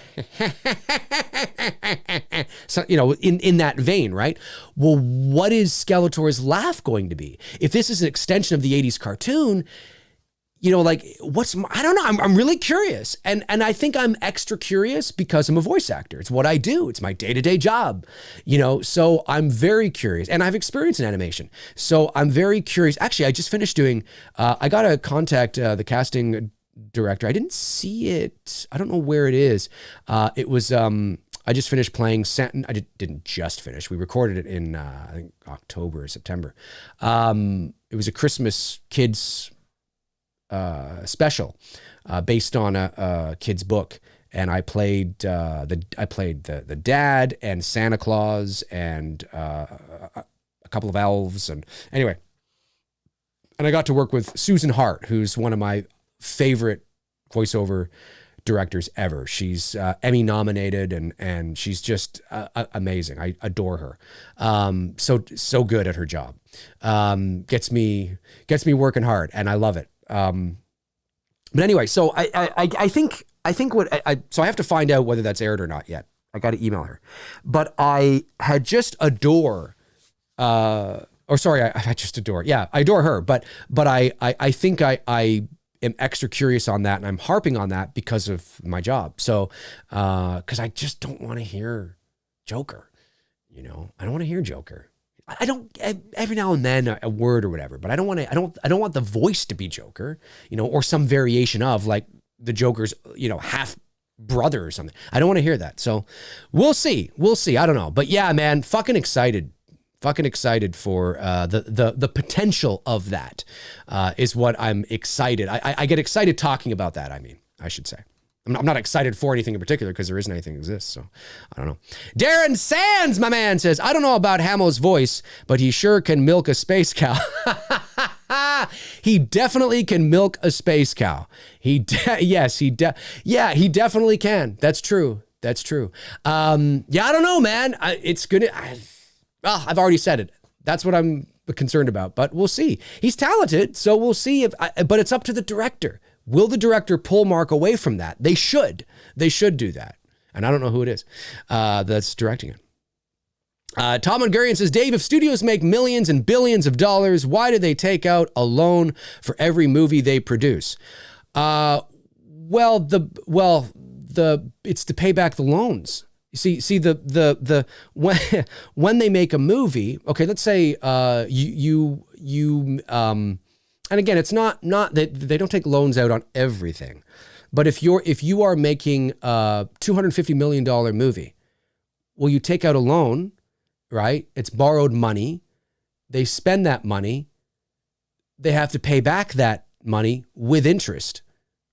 so, in that vein, right? Well, what is Skeletor's laugh going to be? If this is an extension of the 80s cartoon, I don't know. I'm really curious. And I think I'm extra curious because I'm a voice actor. It's what I do. It's my day-to-day job, so I'm very curious, and I've experience in animation. So I'm very curious. Actually, I just finished doing, I got to contact the casting director. I didn't see it. I don't know where it is. It was, I just finished playing Santa. I didn't just finish. We recorded it in, I think October or September. It was a Christmas kids special based on a kid's book. And I played the dad and Santa Claus and a couple of elves. And anyway, and I got to work with Susan Hart, who's one of my favorite voiceover directors ever. She's Emmy nominated, and she's just amazing. I adore her. So good at her job. Gets me working hard, and I love it. But anyway, so I think so I have to find out whether that's aired or not yet. I got to email her, but I had just adore. I adore her, but I think I am extra curious on that, and I'm harping on that because of my job. So, because I just don't want to hear Joker, I don't want to hear Joker. I don't, every now and then a word or whatever, but I don't want the voice to be Joker, or some variation of like the Joker's, half brother or something. I don't want to hear that. So we'll see. I don't know, but yeah, man, fucking excited for the potential of that is what I'm excited. I get excited talking about that. I should say. I'm not excited for anything in particular because there isn't anything that exists. So I don't know. Darren Sands, my man, says, I don't know about Hamill's voice, but he sure can milk a space cow. He definitely can milk a space cow. He definitely can. That's true. I don't know, man. I've already said it. That's what I'm concerned about, but we'll see. He's talented, so we'll see but it's up to the director. Will the director pull Mark away from that? They should do that. And I don't know who it is that's directing it. Tom Hungarian says, Dave, if studios make millions and billions of dollars, why do they take out a loan for every movie they produce? It's to pay back the loans. You see when they make a movie, okay, let's say and again, it's not that they don't take loans out on everything, but if you are making a $250 million movie, well, you take out a loan, right? It's borrowed money. They spend that money. They have to pay back that money with interest,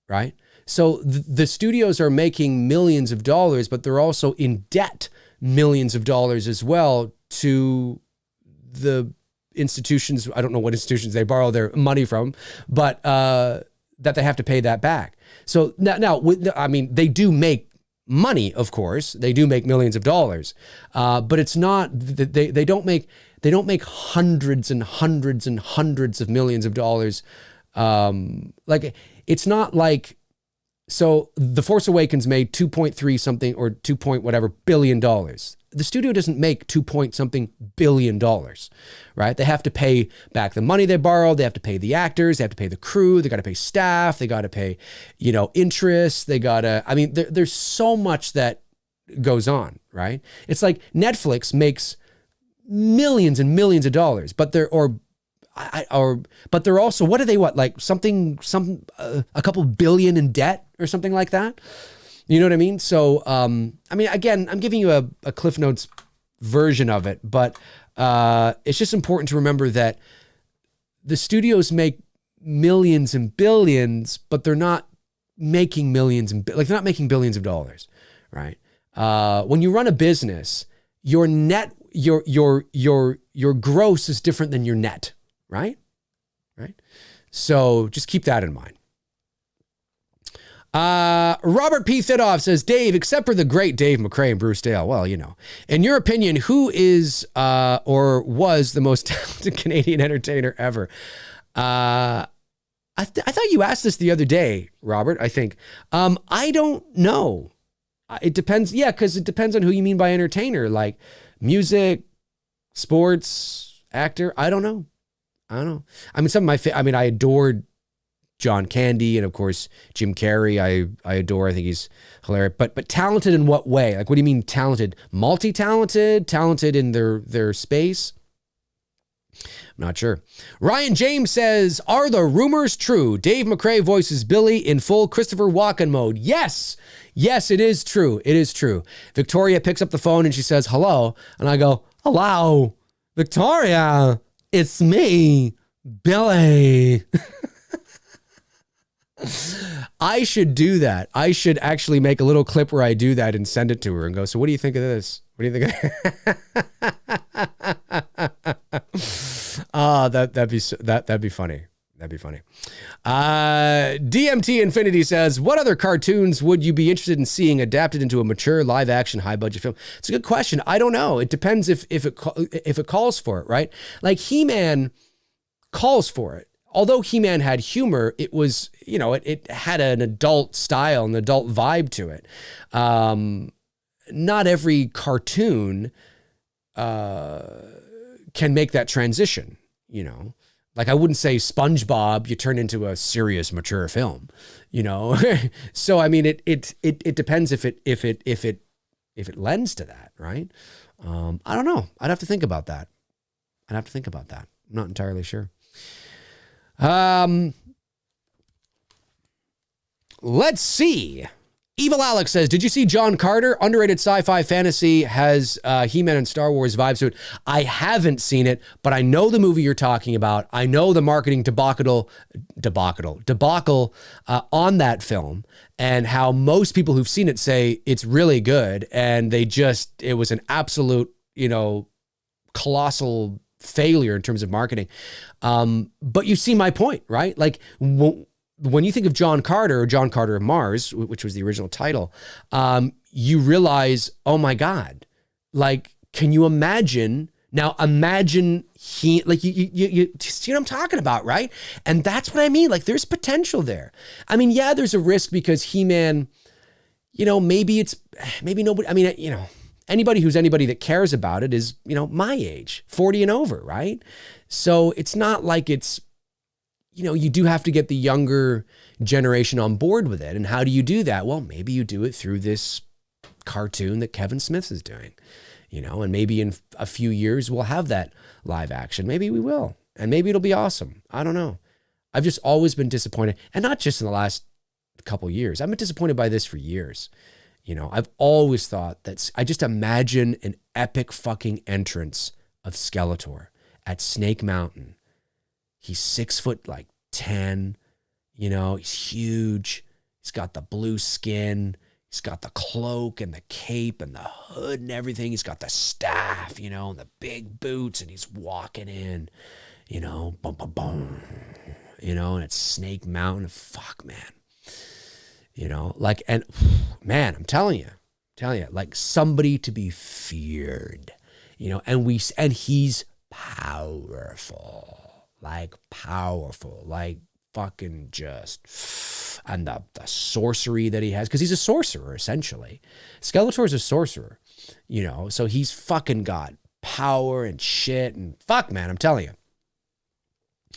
right? So the studios are making millions of dollars, but they're also in debt millions of dollars as well to the institutions. I don't know what institutions they borrow their money from, but that they have to pay that back. So now, I mean, they do make money, of course. They do make millions of dollars, but it's not. They don't make hundreds and hundreds and hundreds of millions of dollars. Like it's not like. So The Force Awakens made 2.3 something or 2 point whatever billion dollars. The studio doesn't make 2 point something billion dollars, right? They have to pay back the money they borrowed. They have to pay the actors. They have to pay the crew. They got to pay staff. They got to pay, interest. They got to, I mean, there's so much that goes on, right? It's like Netflix makes millions and millions of dollars, but they're also, what do they, like a couple billion in debt or something like that? You know what I mean? So, I mean, again, I'm giving you a Cliff Notes version of it, but it's just important to remember that the studios make millions and billions, but they're not making millions and they're not making billions of dollars, right? When you run a business, your net, your gross is different than your net. Right? So just keep that in mind. Robert P. Thidoff says, Dave, except for the great Dave McCrae and Bruce Dale, well, in your opinion, who is or was the most talented Canadian entertainer ever? I thought you asked this the other day, Robert, I think. I don't know. It depends. Yeah, because it depends on who you mean by entertainer, like music, sports, actor. I don't know. I mean, some of my, I adored John Candy and of course, Jim Carrey. I adore, I think he's hilarious, but talented in what way? Like, what do you mean talented? Multi-talented, talented in their space? I'm not sure. Ryan James says, are the rumors true? Dave McCrae voices Billy in full Christopher Walken mode. Yes, it is true. It is true. Victoria picks up the phone and she says, hello. And I go, hello, Victoria. It's me, Billy. I should do that. I should actually make a little clip where I do that and send it to her and go, so what do you think of this? What do you think of that'd be funny. That'd be funny. DMT Infinity says, what other cartoons would you be interested in seeing adapted into a mature live action high budget film? It's a good question. I don't know. It depends if it calls for it, right? Like He-Man calls for it. Although He-Man had humor, it was, it had an adult style, an adult vibe to it. Not every cartoon can make that transition, Like I wouldn't say SpongeBob, you turn into a serious, mature film, So I mean, it depends if it lends to that, right? I don't know. I'd have to think about that. I'm not entirely sure. Let's see. Evil Alex says, did you see John Carter? Underrated sci-fi fantasy, has He-Man and Star Wars vibes to it. I haven't seen it, but I know the movie you're talking about. I know the marketing debacle on that film, and how most people who've seen it say it's really good, and it was an absolute, colossal failure in terms of marketing. But you see my point, right? Like, when you think of John Carter or John Carter of Mars, which was the original title, you realize, oh my God, like, can you imagine Now imagine you see what I'm talking about, right? And that's what I mean. Like there's potential there. I mean, yeah, there's a risk because He-Man, maybe nobody, I mean, anybody who's anybody that cares about it is, my age, 40 and over, right? So it's not like it's, you do have to get the younger generation on board with it. And how do you do that? Well, maybe you do it through this cartoon that Kevin Smith is doing. And maybe in a few years we'll have that live action. Maybe we will. And maybe it'll be awesome. I don't know. I've just always been disappointed. And not just in the last couple years. I've been disappointed by this for years. I've always thought that I just imagine an epic fucking entrance of Skeletor at Snake Mountain. He's 6'10", he's huge. He's got the blue skin. He's got the cloak and the cape and the hood and everything. He's got the staff, and the big boots, and he's walking in, boom, boom, boom, and it's Snake Mountain. Fuck, man. And man, I'm telling you, like somebody to be feared, and he's powerful, like fucking just, and the sorcery that he has, because he's a sorcerer, essentially. Skeletor's a sorcerer, so he's fucking got power and shit, and fuck, man, I'm telling you.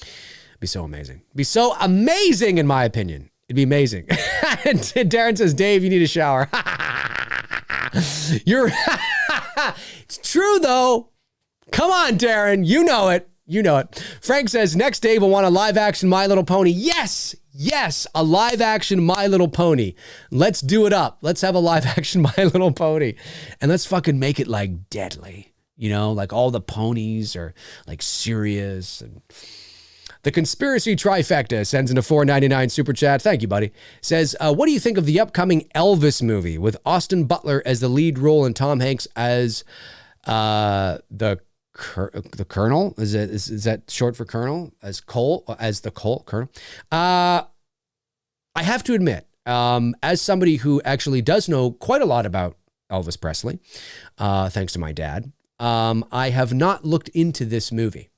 It'd be so amazing. It'd be so amazing, in my opinion. It'd be amazing. And Darren says, Dave, you need a shower. It's true, though. Come on, Darren. You know it. Frank says, next Dave will want a live action My Little Pony. Yes, a live action My Little Pony. Let's do it up. Let's have a live action My Little Pony. And let's fucking make it like deadly. Like all the ponies are like serious. And the Conspiracy Trifecta sends in a $4.99 super chat. Thank you, buddy. Says, what do you think of the upcoming Elvis movie with Austin Butler as the lead role and Tom Hanks as the Colonel? Is that short for Colonel? As the Colonel? I have to admit, as somebody who actually does know quite a lot about Elvis Presley, thanks to my dad, I have not looked into this movie.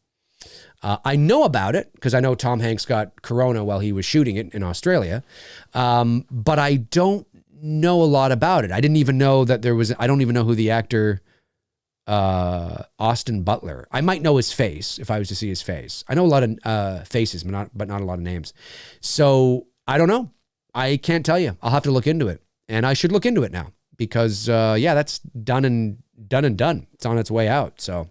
I know about it because I know Tom Hanks got corona while he was shooting it in Australia, but I don't know a lot about it. I didn't even know that I don't even know who the actor Austin Butler. I might know his face if I was to see his face. I know a lot of faces, but not a lot of names. So I don't know. I can't tell you. I'll have to look into it, and I should look into it now because that's done and done. It's on its way out. So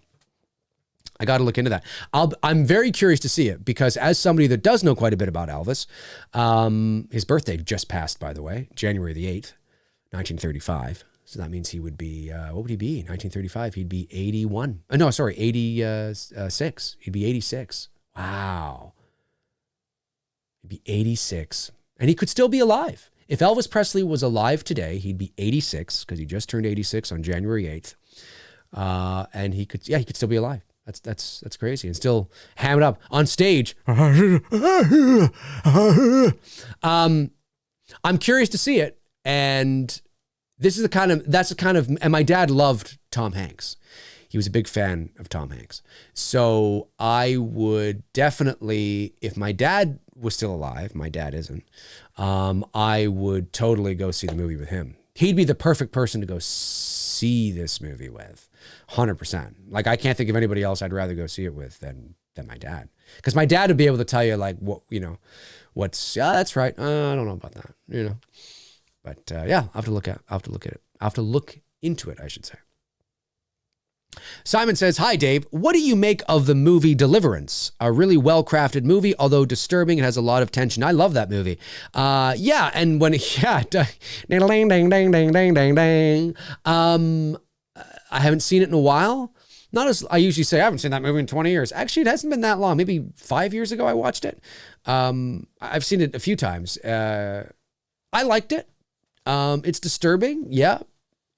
I got to look into that. I'm very curious to see it because as somebody that does know quite a bit about Elvis, his birthday just passed, by the way, January the 8th, 1935. So that means he would be, what would he be? 1935, he'd be 81. 86. He'd be 86. Wow. He'd be 86. And he could still be alive. If Elvis Presley was alive today, he'd be 86 because he just turned 86 on January 8th. And he could still be alive. That's crazy. And still ham it up on stage. I'm curious to see it. And and my dad loved Tom Hanks. He was a big fan of Tom Hanks. So I would definitely, if my dad was still alive, my dad isn't, I would totally go see the movie with him. He'd be the perfect person to go see this movie with. 100%. Like, I can't think of anybody else I'd rather go see it with than my dad. Because my dad would be able to tell you, like, that's right. I don't know about that, But I'll have to look at it. I'll have to look into it, I should say. Simon says, hi, Dave. What do you make of the movie Deliverance? A really well-crafted movie, although disturbing. It has a lot of tension. I love that movie. And when, ding, ding, ding, ding, ding, ding, ding. I haven't seen it in a while. Not as I usually say, I haven't seen that movie in 20 years. Actually, it hasn't been that long. Maybe 5 years ago I watched it. I've seen it a few times. I liked it. It's disturbing, yeah.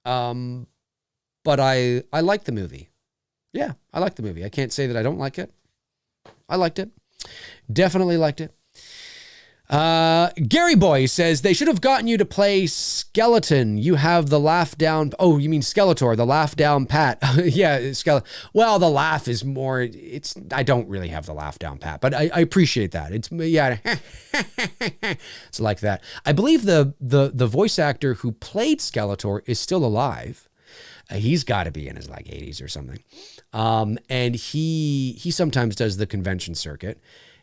But I like the movie. Yeah, I like the movie. I can't say that I don't like it. I liked it. Definitely liked it. Gary Boy says they should have gotten you to play Skeleton. You have the laugh down. Oh, you mean Skeletor, the laugh down pat. Yeah, well, the laugh is more, I don't really have the laugh down pat, but I appreciate that. It's, yeah, it's like that. I believe the voice actor who played Skeletor is still alive. He's got to be in his like 80s or something. And he sometimes does the convention circuit.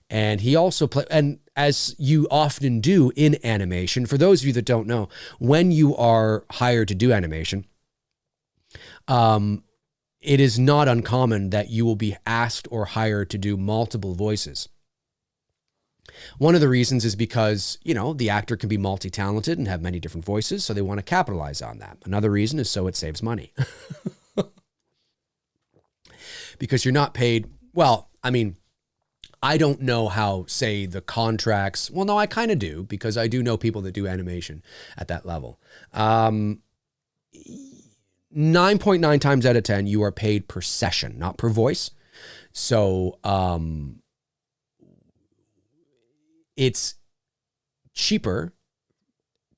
And he also and as you often do in animation, for those of you that don't know, when you are hired to do animation, it is not uncommon that you will be asked or hired to do multiple voices. One of the reasons is because, you know, the actor can be multi-talented and have many different voices, so they want to capitalize on that. Another reason is so it saves money. Because you're not paid, well, I mean, I don't know how, say, the contracts, well, no, I kind of do, because I do know people that do animation at that level. 9.9 times out of 10, you are paid per session, not per voice. So it's cheaper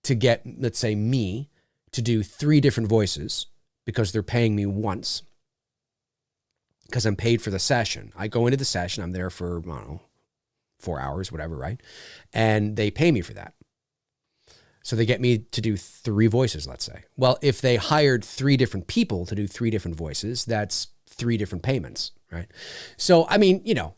to get, let's say, me to do 3 different voices because they're paying me once. Because I'm paid for the session. I go into the session, I'm there for, I don't know, 4 hours, whatever, right? And they pay me for that. So they get me to do 3 voices, let's say. Well, if they hired 3 different people to do 3 different voices, that's 3 different payments, right? So, I mean, you know,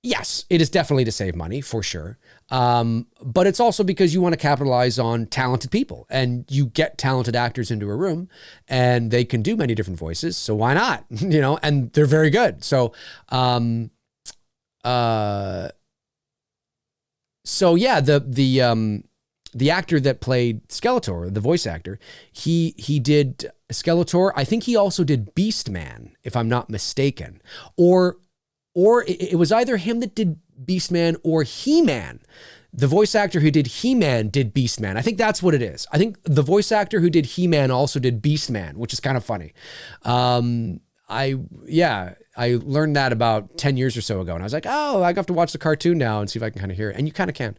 yes, it is definitely to save money, for sure. But it's also because you want to capitalize on talented people, and you get talented actors into a room and they can do many different voices. So why not? You know, and they're very good. So, yeah, the actor that played Skeletor, the voice actor, he did Skeletor. I think he also did Beastman, if I'm not mistaken, or it was either him that did Beastman or He-Man. The voice actor who did He-Man did Beastman. I think that's what it is. I think the voice actor who did He-Man also did Beastman, which is kind of funny. I learned that about 10 years or so ago, and I was like, oh, I have to watch the cartoon now and see if I can kind of hear it. And you kind of can.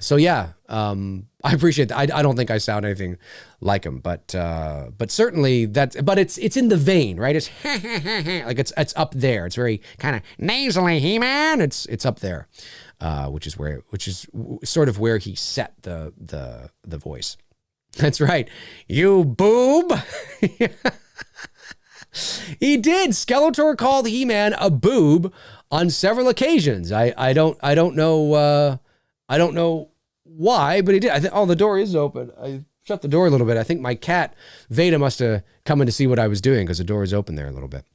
So yeah, I appreciate that. I don't think I sound anything like him, but certainly but it's in the vein, right? It's like it's up there. It's very kind of nasally, He-Man. It's up there, which is sort of where he set the voice. That's right. You boob. He did. Skeletor called He-Man a boob on several occasions. I don't know why, but he did. Oh, the door is open. I shut the door a little bit. I think my cat Veda must have come in to see what I was doing, because the door is open there a little bit.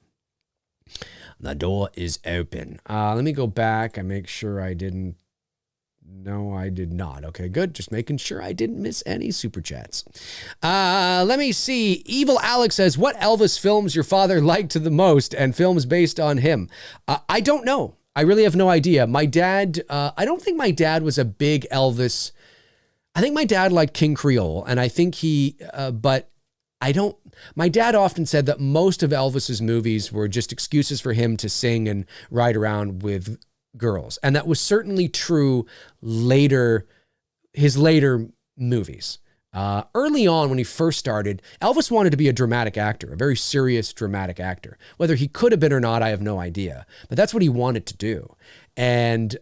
The door is open. Let me go back and make sure I didn't. No, I did not. Okay, good. Just making sure I didn't miss any super chats. Let me see. Evil Alex says, what Elvis films your father liked the most and films based on him? I don't know. I really have no idea. My dad, I don't think my dad was a big Elvis. I think my dad liked King Creole, and I think but I don't, my dad often said that most of Elvis's movies were just excuses for him to sing and ride around with girls. And that was certainly true his later movies. Early on, when he first started, Elvis wanted to be a dramatic actor, a very serious dramatic actor. Whether he could have been or not, I have no idea. But that's what he wanted to do. And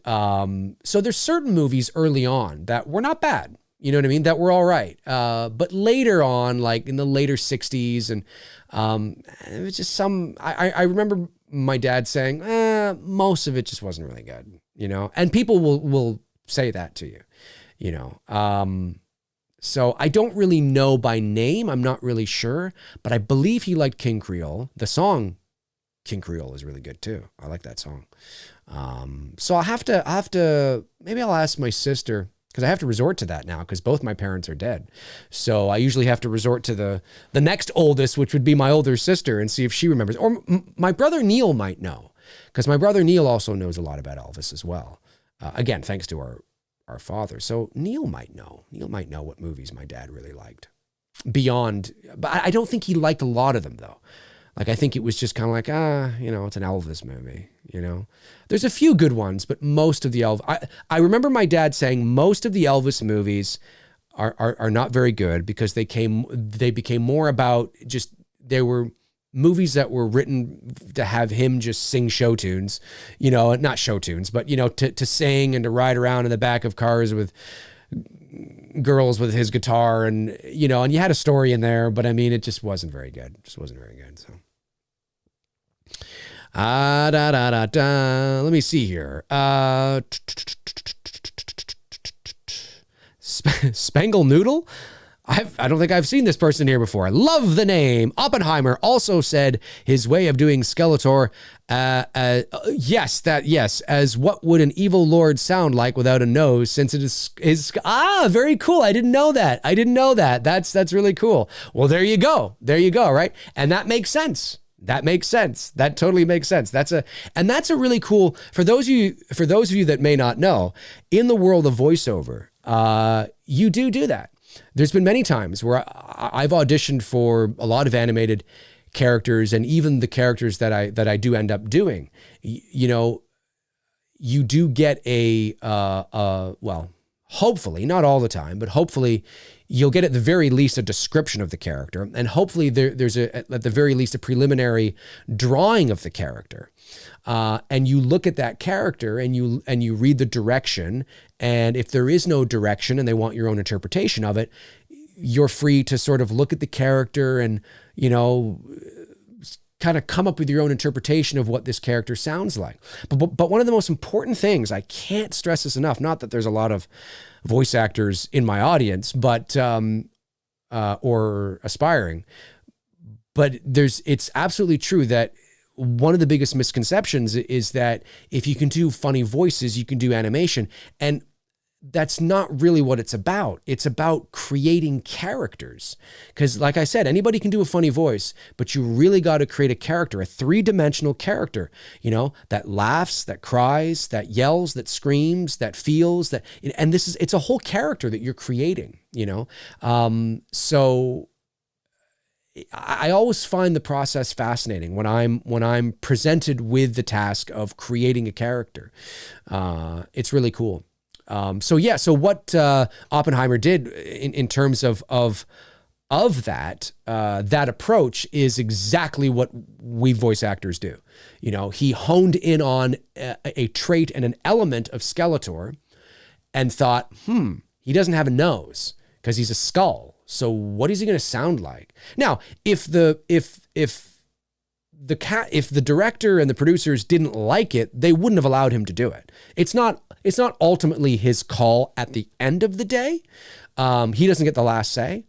so there's certain movies early on that were not bad. You know what I mean? That were all right. But later on, like in the later 60s, and it was just I remember my dad saying, most of it just wasn't really good, you know? And people will say that to you, you know? So I don't really know by name. I'm not really sure, but I believe he liked King Creole. The song King Creole is really good too. I like that song. So I'll have to, maybe I'll ask my sister, because I have to resort to that now, because both my parents are dead. So I usually have to resort to the next oldest, which would be my older sister, and see if she remembers. Or my brother Neil might know, because my brother Neil also knows a lot about Elvis as well. Again, thanks to our father. So Neil might know. Neil might know what movies my dad really liked. Beyond, but I don't think he liked a lot of them, though. Like, I think it was just kind of like, it's an Elvis movie, There's a few good ones, but most of the I remember my dad saying most of the Elvis movies are not very good because they became more about just, they were movies that were written to have him just sing show tunes, not show tunes, but, to sing and to ride around in the back of cars with girls with his guitar and, and you had a story in there, but I mean, it just wasn't very good. So. Let me see here. Spangle Noodle? I don't think I've seen this person here before. I love the name. Oppenheimer also said his way of doing Skeletor, yes, as what would an evil lord sound like without a nose, since it is very cool. I didn't know that. That's really cool. Well, there you go, right? And that makes sense. That totally makes sense. That's a really cool, for those of you that may not know, in the world of voiceover, you do that. There's been many times where I've auditioned for a lot of animated characters, and even the characters that I do end up doing. You do get well, hopefully, not all the time, but hopefully you'll get at the very least a description of the character, and hopefully there's at the very least a preliminary drawing of the character. And you look at that character and you read the direction, and if there is no direction and they want your own interpretation of it, you're free to sort of look at the character and, kind of come up with your own interpretation of what this character sounds like. But one of the most important things, I can't stress this enough, not that there's a lot of voice actors in my audience, but or aspiring, but it's absolutely true that one of the biggest misconceptions is that if you can do funny voices, you can do animation. And that's not really what it's about. It's about creating characters. Because like I said, anybody can do a funny voice, but you really got to create a character, a three-dimensional character, that laughs, that cries, that yells, that screams, that feels, and it's a whole character that you're creating, So I always find the process fascinating when I'm presented with the task of creating a character. It's really cool. So what Oppenheimer did in terms of that approach is exactly what we voice actors do. He honed in on a trait and an element of Skeletor and thought, he doesn't have a nose because he's a skull. So what is he going to sound like? Now, if the director and the producers didn't like it, they wouldn't have allowed him to do it. It's not ultimately his call at the end of the day. He doesn't get the last say,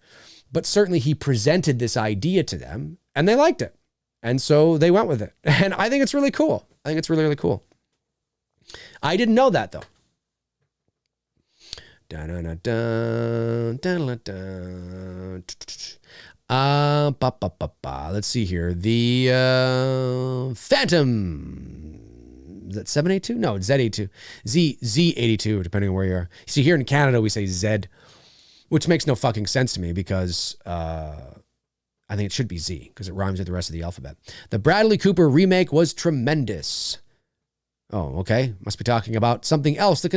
but certainly he presented this idea to them and they liked it. And so they went with it. And I think it's really cool. I think it's really, really cool. I didn't know that though. Let's see here. The Phantom. Is that 782? No, it's Z82. Z82, depending on where you are. See, here in Canada, we say Z, which makes no fucking sense to me because I think it should be Z because it rhymes with the rest of the alphabet. The Bradley Cooper remake was tremendous. Oh, okay. Must be talking about something else. I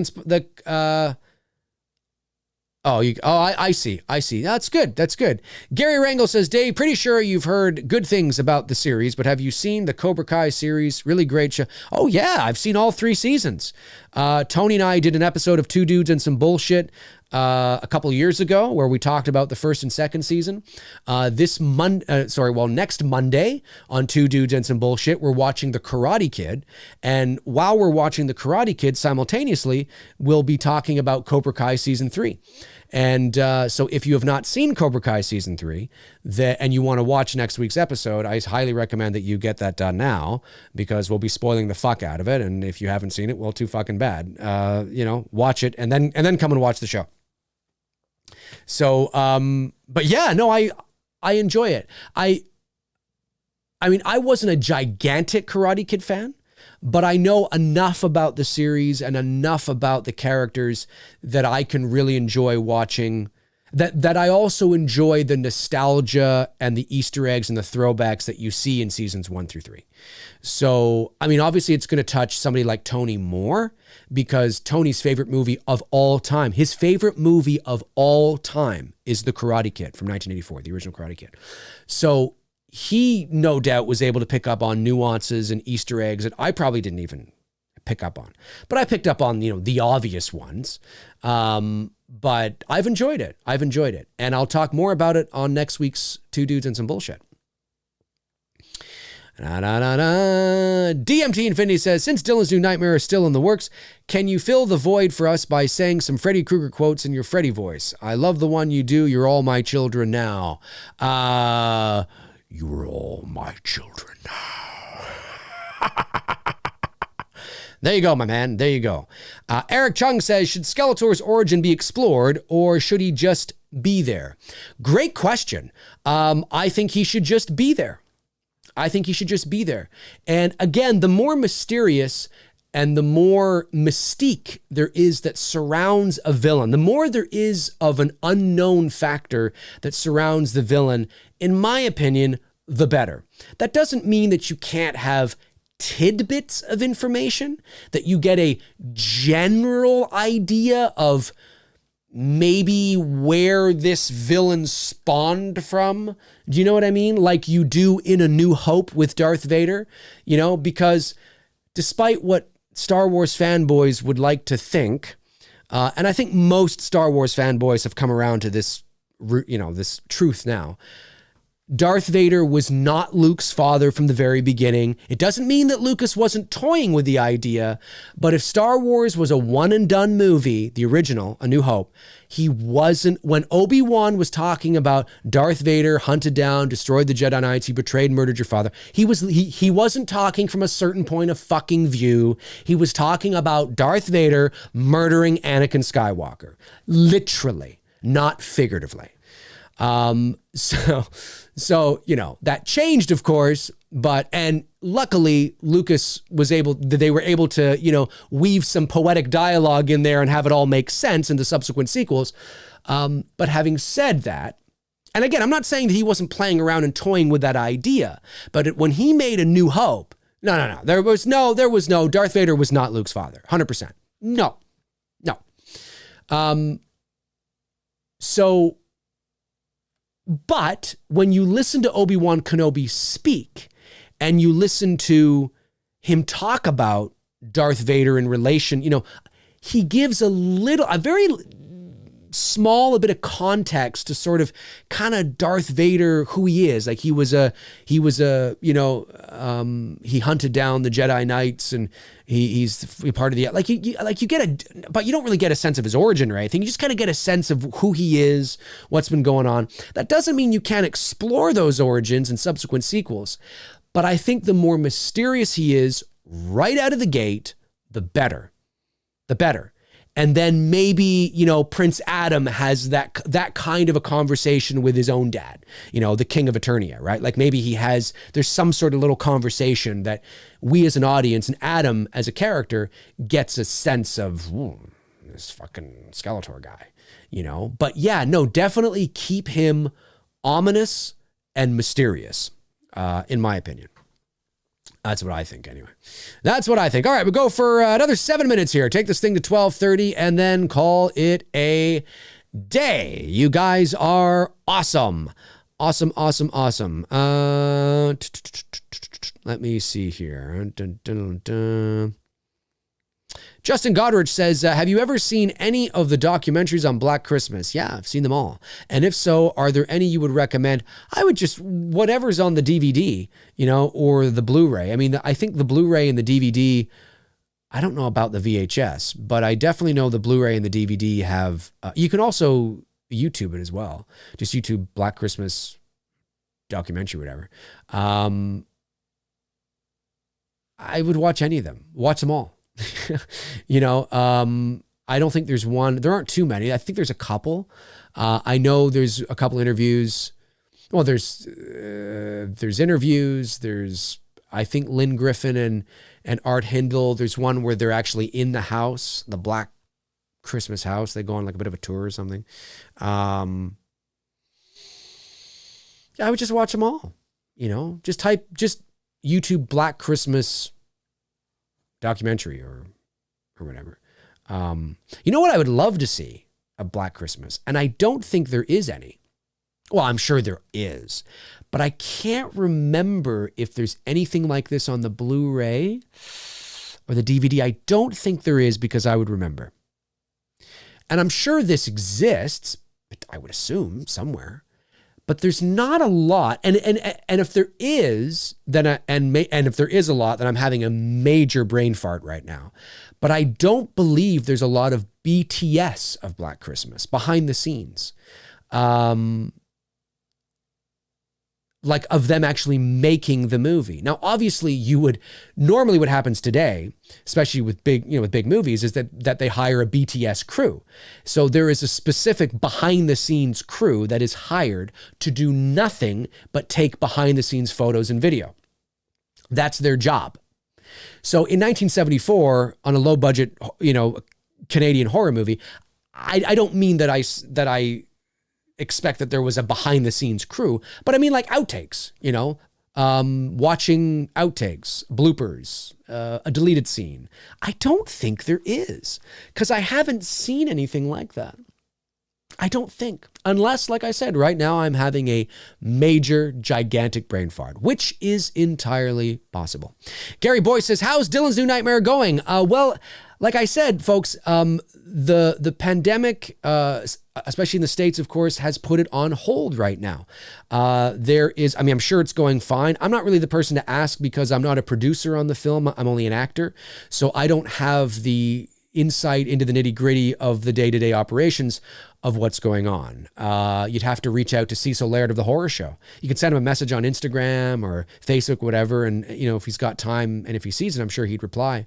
see. That's good. Gary Rangel says, Dave, pretty sure you've heard good things about the series, but have you seen the Cobra Kai series? Really great show. Oh yeah, I've seen all 3 seasons. Tony and I did an episode of Two Dudes and Some Bullshit a couple years ago where we talked about the first and second season. Next Monday on Two Dudes and Some Bullshit, we're watching The Karate Kid. And while we're watching The Karate Kid simultaneously, we'll be talking about Cobra Kai season 3. And so if you have not seen Cobra Kai season 3 and you want to watch next week's episode, I highly recommend that you get that done now because we'll be spoiling the fuck out of it. And if you haven't seen it, well, too fucking bad. Watch it and then come and watch the show. So, but yeah, no, I enjoy it. I mean, I wasn't a gigantic Karate Kid fan, but I know enough about the series and enough about the characters that I can really enjoy watching That I also enjoy the nostalgia and the Easter eggs and the throwbacks that you see in seasons 1 through 3. So, I mean, obviously it's going to touch somebody like Tony more, because Tony's favorite movie of all time, his favorite movie of all time is The Karate Kid from 1984, the original Karate Kid. So he no doubt was able to pick up on nuances and Easter eggs that I probably didn't even pick up on. But I picked up on, the obvious ones. But I've enjoyed it. And I'll talk more about it on next week's Two Dudes and Some Bullshit. DMT Infinity says, since Dylan's new nightmare is still in the works, can you fill the void for us by saying some Freddy Krueger quotes in your Freddy voice? I love the one you do. You're all my children now. You're all my children now. There you go, my man. There you go. Eric Chung says, should Skeletor's origin be explored, or should he just be there? Great question. I think he should just be there. And again, the more mysterious and the more mystique there is that surrounds a villain, the more there is of an unknown factor that surrounds the villain, in my opinion, the better. That doesn't mean that you can't have tidbits of information, that you get a general idea of maybe where this villain spawned from. Do you know what I mean? Like you do in A New Hope with Darth Vader, because despite what Star Wars fanboys would like to think, and I think most Star Wars fanboys have come around to this, this truth now, Darth Vader was not Luke's father from the very beginning. It doesn't mean that Lucas wasn't toying with the idea, but if Star Wars was a one and done movie, the original, A New Hope, he wasn't, when Obi-Wan was talking about Darth Vader hunted down, destroyed the Jedi Knights, he betrayed, murdered your father, he wasn't talking from a certain point of fucking view. He was talking about Darth Vader murdering Anakin Skywalker. Literally, not figuratively. So, that changed, of course, and luckily Lucas they were able to, weave some poetic dialogue in there and have it all make sense in the subsequent sequels. But having said that, and again, I'm not saying that he wasn't playing around and toying with that idea, but when he made A New Hope, no, there was no, Darth Vader was not Luke's father. 100%. No. But when you listen to Obi-Wan Kenobi speak and you listen to him talk about Darth Vader in relation, he gives a very small bit of context to sort of kind of Darth Vader, who he is. Like he hunted down the Jedi Knights and he's part of the, but you don't really get a sense of his origin or anything. You just kind of get a sense of who he is, what's been going on. That doesn't mean you can't explore those origins in subsequent sequels. But I think the more mysterious he is right out of the gate, the better. And then maybe, Prince Adam has that kind of a conversation with his own dad, the King of Eternia, right? Like maybe there's some sort of little conversation that we as an audience and Adam as a character gets a sense of this fucking Skeletor guy, But yeah, no, definitely keep him ominous and mysterious, in my opinion. That's what I think anyway. That's what I think. All right, we'll go for another 7 minutes here. Take this thing to 12:30 and then call it a day. You guys are awesome. Awesome. Let me see here. Justin Godrich says, have you ever seen any of the documentaries on Black Christmas? Yeah, I've seen them all. And if so, are there any you would recommend? I would just, whatever's on the DVD, or the Blu-ray. I mean, I think the Blu-ray and the DVD, I don't know about the VHS, but I definitely know the Blu-ray and the DVD have, you can also YouTube it as well. Just YouTube Black Christmas documentary, whatever. I would watch any of them. Watch them all. I don't think there's one. There aren't too many. I think there's a couple. I know there's a couple interviews. Well, there's interviews. There's, I think, Lynn Griffin and Art Hindle. There's one where they're actually in the house, the Black Christmas house. They go on like a bit of a tour or something. I would just watch them all, just YouTube Black Christmas documentary or whatever. You know what I would love to see? A Black Christmas. And I don't think there is any. Well, I'm sure there is, but I can't remember if there's anything like this on the Blu-ray or the DVD. I don't think there is, because I would remember. And I'm sure this exists, I would assume somewhere, but there's not a lot. And if there is, then and if there is a lot, then I'm having a major brain fart right now. But I don't believe there's a lot of BTS of Black Christmas, behind the scenes. Like of them actually making the movie. Now, obviously normally what happens today, especially with big movies, is that they hire a BTS crew. So there is a specific behind the scenes crew that is hired to do nothing but take behind the scenes photos and video. That's their job. So in 1974, on a low budget, Canadian horror movie, I don't mean that I expect that there was a behind the scenes crew, but I mean like outtakes, watching outtakes, bloopers, a deleted scene. I don't think there is, because I haven't seen anything like that. I don't think, unless, like I said, right now I'm having a major, gigantic brain fart, which is entirely possible. Gary Boy says, how's Dylan's New Nightmare going? Well, like I said, folks, the pandemic, especially in the States, of course, has put it on hold right now. I'm sure it's going fine. I'm not really the person to ask, because I'm not a producer on the film. I'm only an actor. So I don't have the insight into the nitty-gritty of the day-to-day operations of what's going on. You'd have to reach out to Cecil Laird of The Horror Show. You can send him a message on Instagram or Facebook, whatever, and if he's got time and if he sees it, I'm sure he'd reply.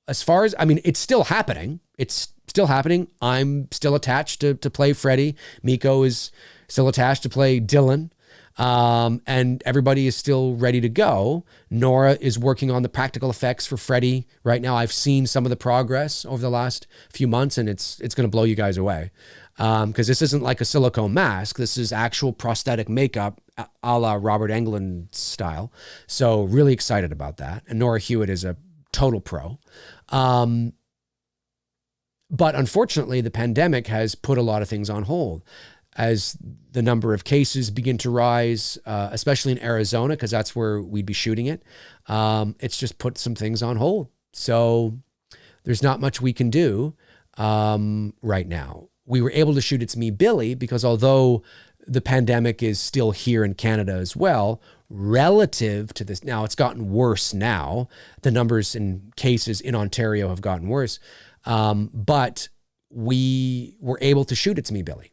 As far as, it's still happening. It's still happening. I'm still attached to play Freddy. Miko is still attached to play Dylan. And everybody is still ready to go. Nora is working on the practical effects for Freddy right now. I've seen some of the progress over the last few months, and it's going to blow you guys away. Because this isn't like a silicone mask. This is actual prosthetic makeup a la Robert Englund style. So really excited about that. And Nora Hewitt is a total pro. But unfortunately, the pandemic has put a lot of things on hold. As the number of cases begin to rise, especially in Arizona, because that's where we'd be shooting it, it's just put some things on hold. So there's not much we can do right now. We were able to shoot It's Me, Billy, because although the pandemic is still here in Canada as well, relative to this, now it's gotten worse now. The numbers in cases in Ontario have gotten worse. But we were able to shoot It's Me, Billy.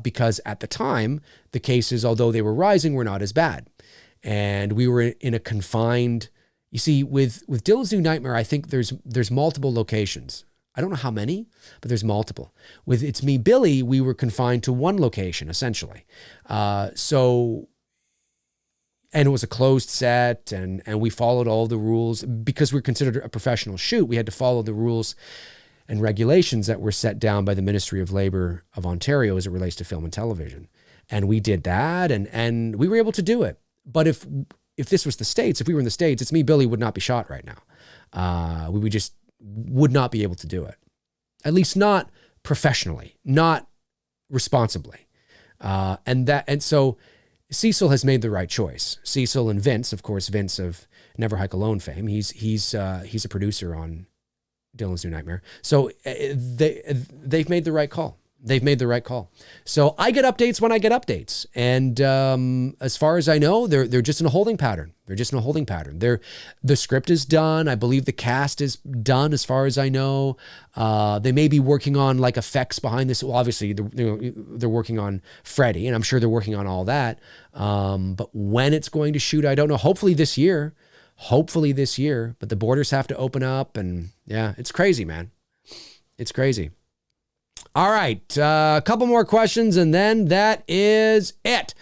Because at the time, the cases, although they were rising, were not as bad. And we were in a confined, you see, with Dylan's New Nightmare, I think there's multiple locations. I don't know how many, but there's multiple. With It's Me, Billy, we were confined to one location, essentially. And it was a closed set, and we followed all the rules. Because we're considered a professional shoot, we had to follow the rules and regulations that were set down by the Ministry of Labor of Ontario as it relates to film and television. And we did that, and we were able to do it. But if this was the States, if we were in the States, It's Me, Billy would not be shot right now. We would not be able to do it. At least not professionally, not responsibly. And so Cecil has made the right choice. Cecil and Vince, of course, Vince of Never Hike Alone fame. He's a producer on Dylan's New Nightmare. So they've made the right call. They've made the right call. So I get updates when I get updates. And as far as I know, they're just in a holding pattern. They're just in a holding pattern. The script is done. I believe the cast is done as far as I know. They may be working on like effects behind this. Well, obviously they're working on Freddy, and I'm sure they're working on all that. But when it's going to shoot, I don't know. Hopefully this year, but the borders have to open up, and yeah, it's crazy, man. It's crazy. All right, a couple more questions, and then that is it.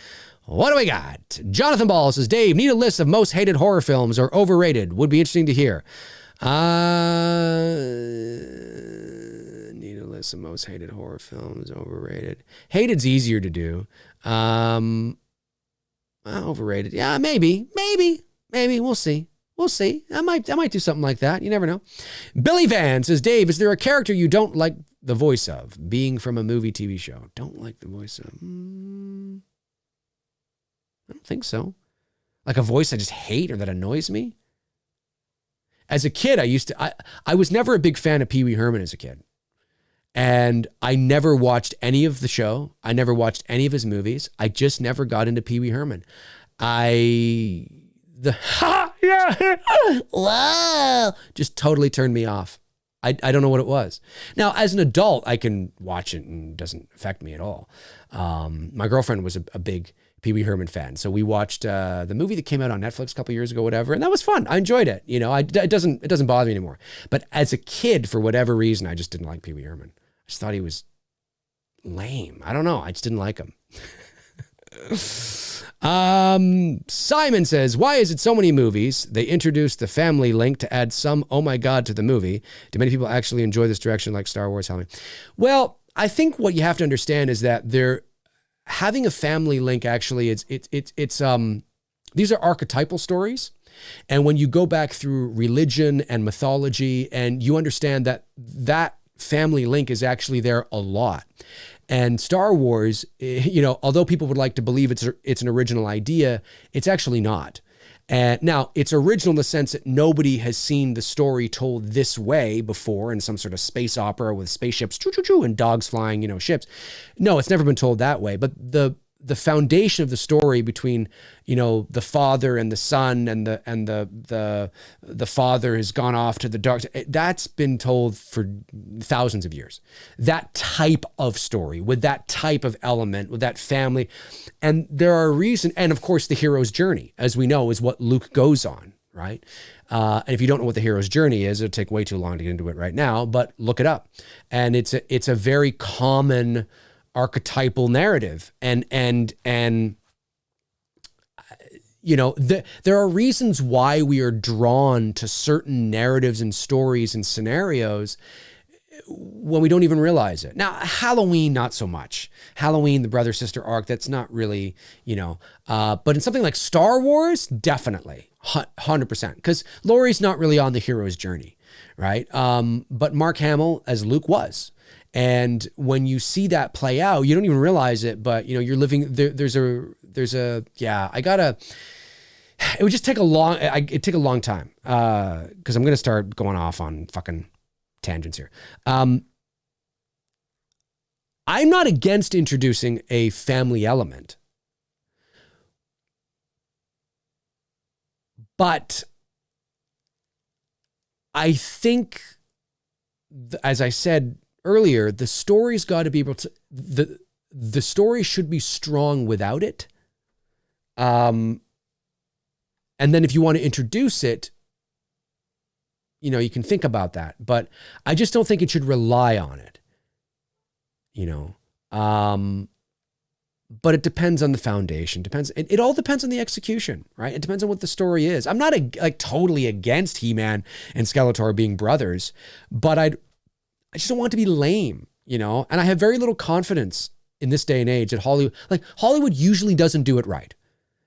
What do we got? Jonathan Ball says, Dave, need a list of most hated horror films or overrated. Would be interesting to hear. Need a list of most hated horror films. Overrated. Hated's easier to do. Overrated. Yeah, maybe. We'll see. I might do something like that. You never know. Billy Van says, Dave, is there a character you don't like the voice of, being from a movie, TV show? Don't like the voice of? I don't think so. Like a voice I just hate or that annoys me? As a kid, I was never a big fan of Pee Wee Herman as a kid. And I never watched any of the show. I never watched any of his movies. I just never got into Pee Wee Herman. Wow, just totally turned me off. I don't know what it was. Now, as an adult, I can watch it and it doesn't affect me at all. My girlfriend was a big Pee Wee Herman fan. So we watched the movie that came out on Netflix a couple years ago, whatever, and that was fun. I enjoyed it. You know, it doesn't bother me anymore. But as a kid, for whatever reason, I just didn't like Pee Wee Herman. I just thought he was lame. I don't know. I just didn't like him. Simon says, why is it so many movies? They introduced the family link to add some, oh my God, to the movie. Do many people actually enjoy this direction like Star Wars? Well, I think what you have to understand is that they're having a family link. Actually, these are archetypal stories. And when you go back through religion and mythology, and you understand that family link is actually there a lot. And Star Wars, you know, although people would like to believe it's an original idea, it's actually not. And now it's original in the sense that nobody has seen the story told this way before in some sort of space opera with spaceships, choo-choo-choo, and dogs flying, you know, ships. No, it's never been told that way. But the foundation of the story between, you know, the father and the son, and the father has gone off to the dark, that's been told for thousands of years. That type of story with that type of element, with that family. And there are reasons, and of course the hero's journey, as we know, is what Luke goes on, right? And if you don't know what the hero's journey is, it'll take way too long to get into it right now, but look it up. And it's a very common archetypal narrative, and you know, there are reasons why we are drawn to certain narratives and stories and scenarios when we don't even realize it. Now, Halloween, not so much. Halloween, the brother-sister arc, that's not really, you know, but in something like Star Wars, definitely, 100%, because Laurie's not really on the hero's journey, right? But Mark Hamill as Luke was. And when you see that play out, you don't even realize it, but you know, you're living there. It would just take it'd take a long time. Cause I'm going to start going off on fucking tangents here. I'm not against introducing a family element, but I think, as I said earlier, the story's got to be able to, the story should be strong without it. And then if you want to introduce it, you know, you can think about that, but I just don't think it should rely on it, you know? But it depends on the foundation, it all depends on the execution, right? It depends on what the story is. I'm not totally against He-Man and Skeletor being brothers, but I just don't want it to be lame, you know? And I have very little confidence in this day and age that Hollywood usually doesn't do it right.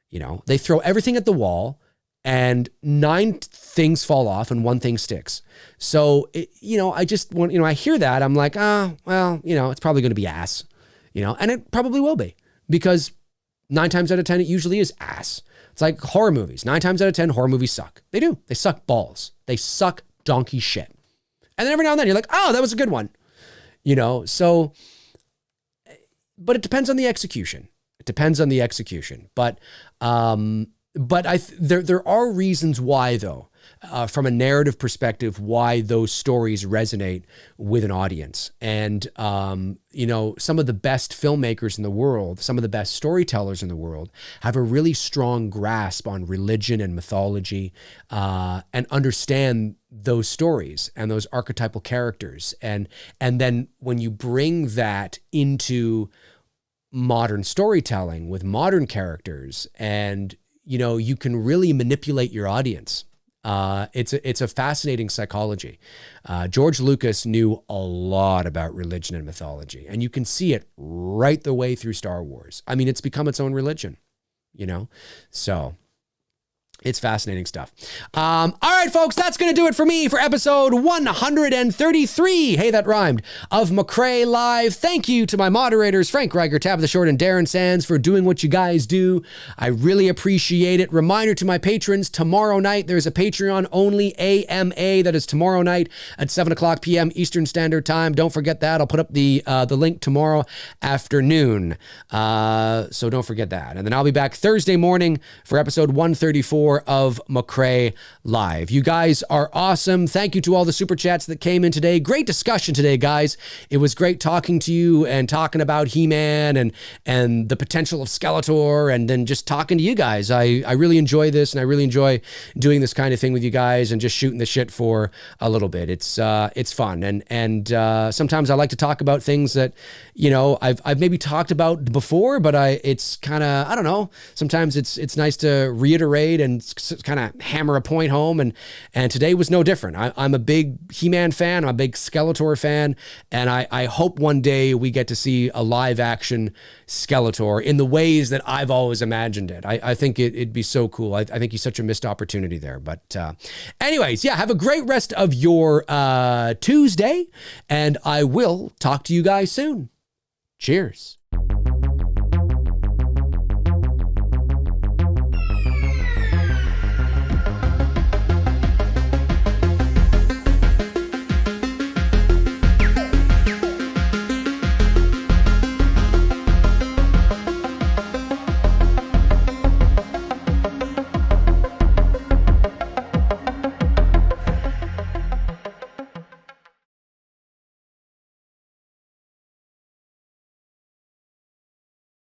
You know, they throw everything at the wall and 9 things fall off and 1 thing sticks. So, you know, I just want, you know, I hear that, I'm like, well, you know, it's probably going to be ass, you know, and it probably will be, because 9 times out of 10, it usually is ass. It's like horror movies. 9 times out of 10, horror movies suck. They do. They suck balls. They suck donkey shit. And then every now and then you're like, oh, that was a good one, you know? So, but it depends on the execution. But there are reasons why, though, from a narrative perspective, why those stories resonate with an audience. And, you know, some of the best filmmakers in the world, some of the best storytellers in the world have a really strong grasp on religion and mythology, and understand those stories and those archetypal characters. And then when you bring that into modern storytelling with modern characters, and, you know, you can really manipulate your audience. It's a fascinating psychology. George Lucas knew a lot about religion and mythology, and you can see it right the way through Star Wars. I mean, it's become its own religion, you know? So it's fascinating stuff. All right, folks, that's going to do it for me for episode 133. Hey, that rhymed. Of MCRAE Live. Thank you to my moderators, Frank Riker, Tabitha Short, and Darren Sands for doing what you guys do. I really appreciate it. Reminder to my patrons, tomorrow night, there's a Patreon-only AMA that is tomorrow night at 7 o'clock p.m. Eastern Standard Time. Don't forget that. I'll put up the link tomorrow afternoon. So don't forget that. And then I'll be back Thursday morning for episode 134 of MCRAE Live. You guys are awesome. Thank you to all the super chats that came in today. Great discussion today, guys. It was great talking to you and talking about He-Man and the potential of Skeletor, and then just talking to you guys. I really enjoy this, and I really enjoy doing this kind of thing with you guys and just shooting the shit for a little bit. It's fun, and sometimes I like to talk about things that, you know, I've maybe talked about before, but it's kind of, I don't know. Sometimes it's nice to reiterate and kind of hammer a point home, and today was no different. I'm a big He-Man fan. I'm a big Skeletor fan, and I hope one day we get to see a live action Skeletor in the ways that I've always imagined it. I think it'd be so cool. I think he's such a missed opportunity there. But anyways, yeah, have a great rest of your Tuesday, and I will talk to you guys soon. Cheers.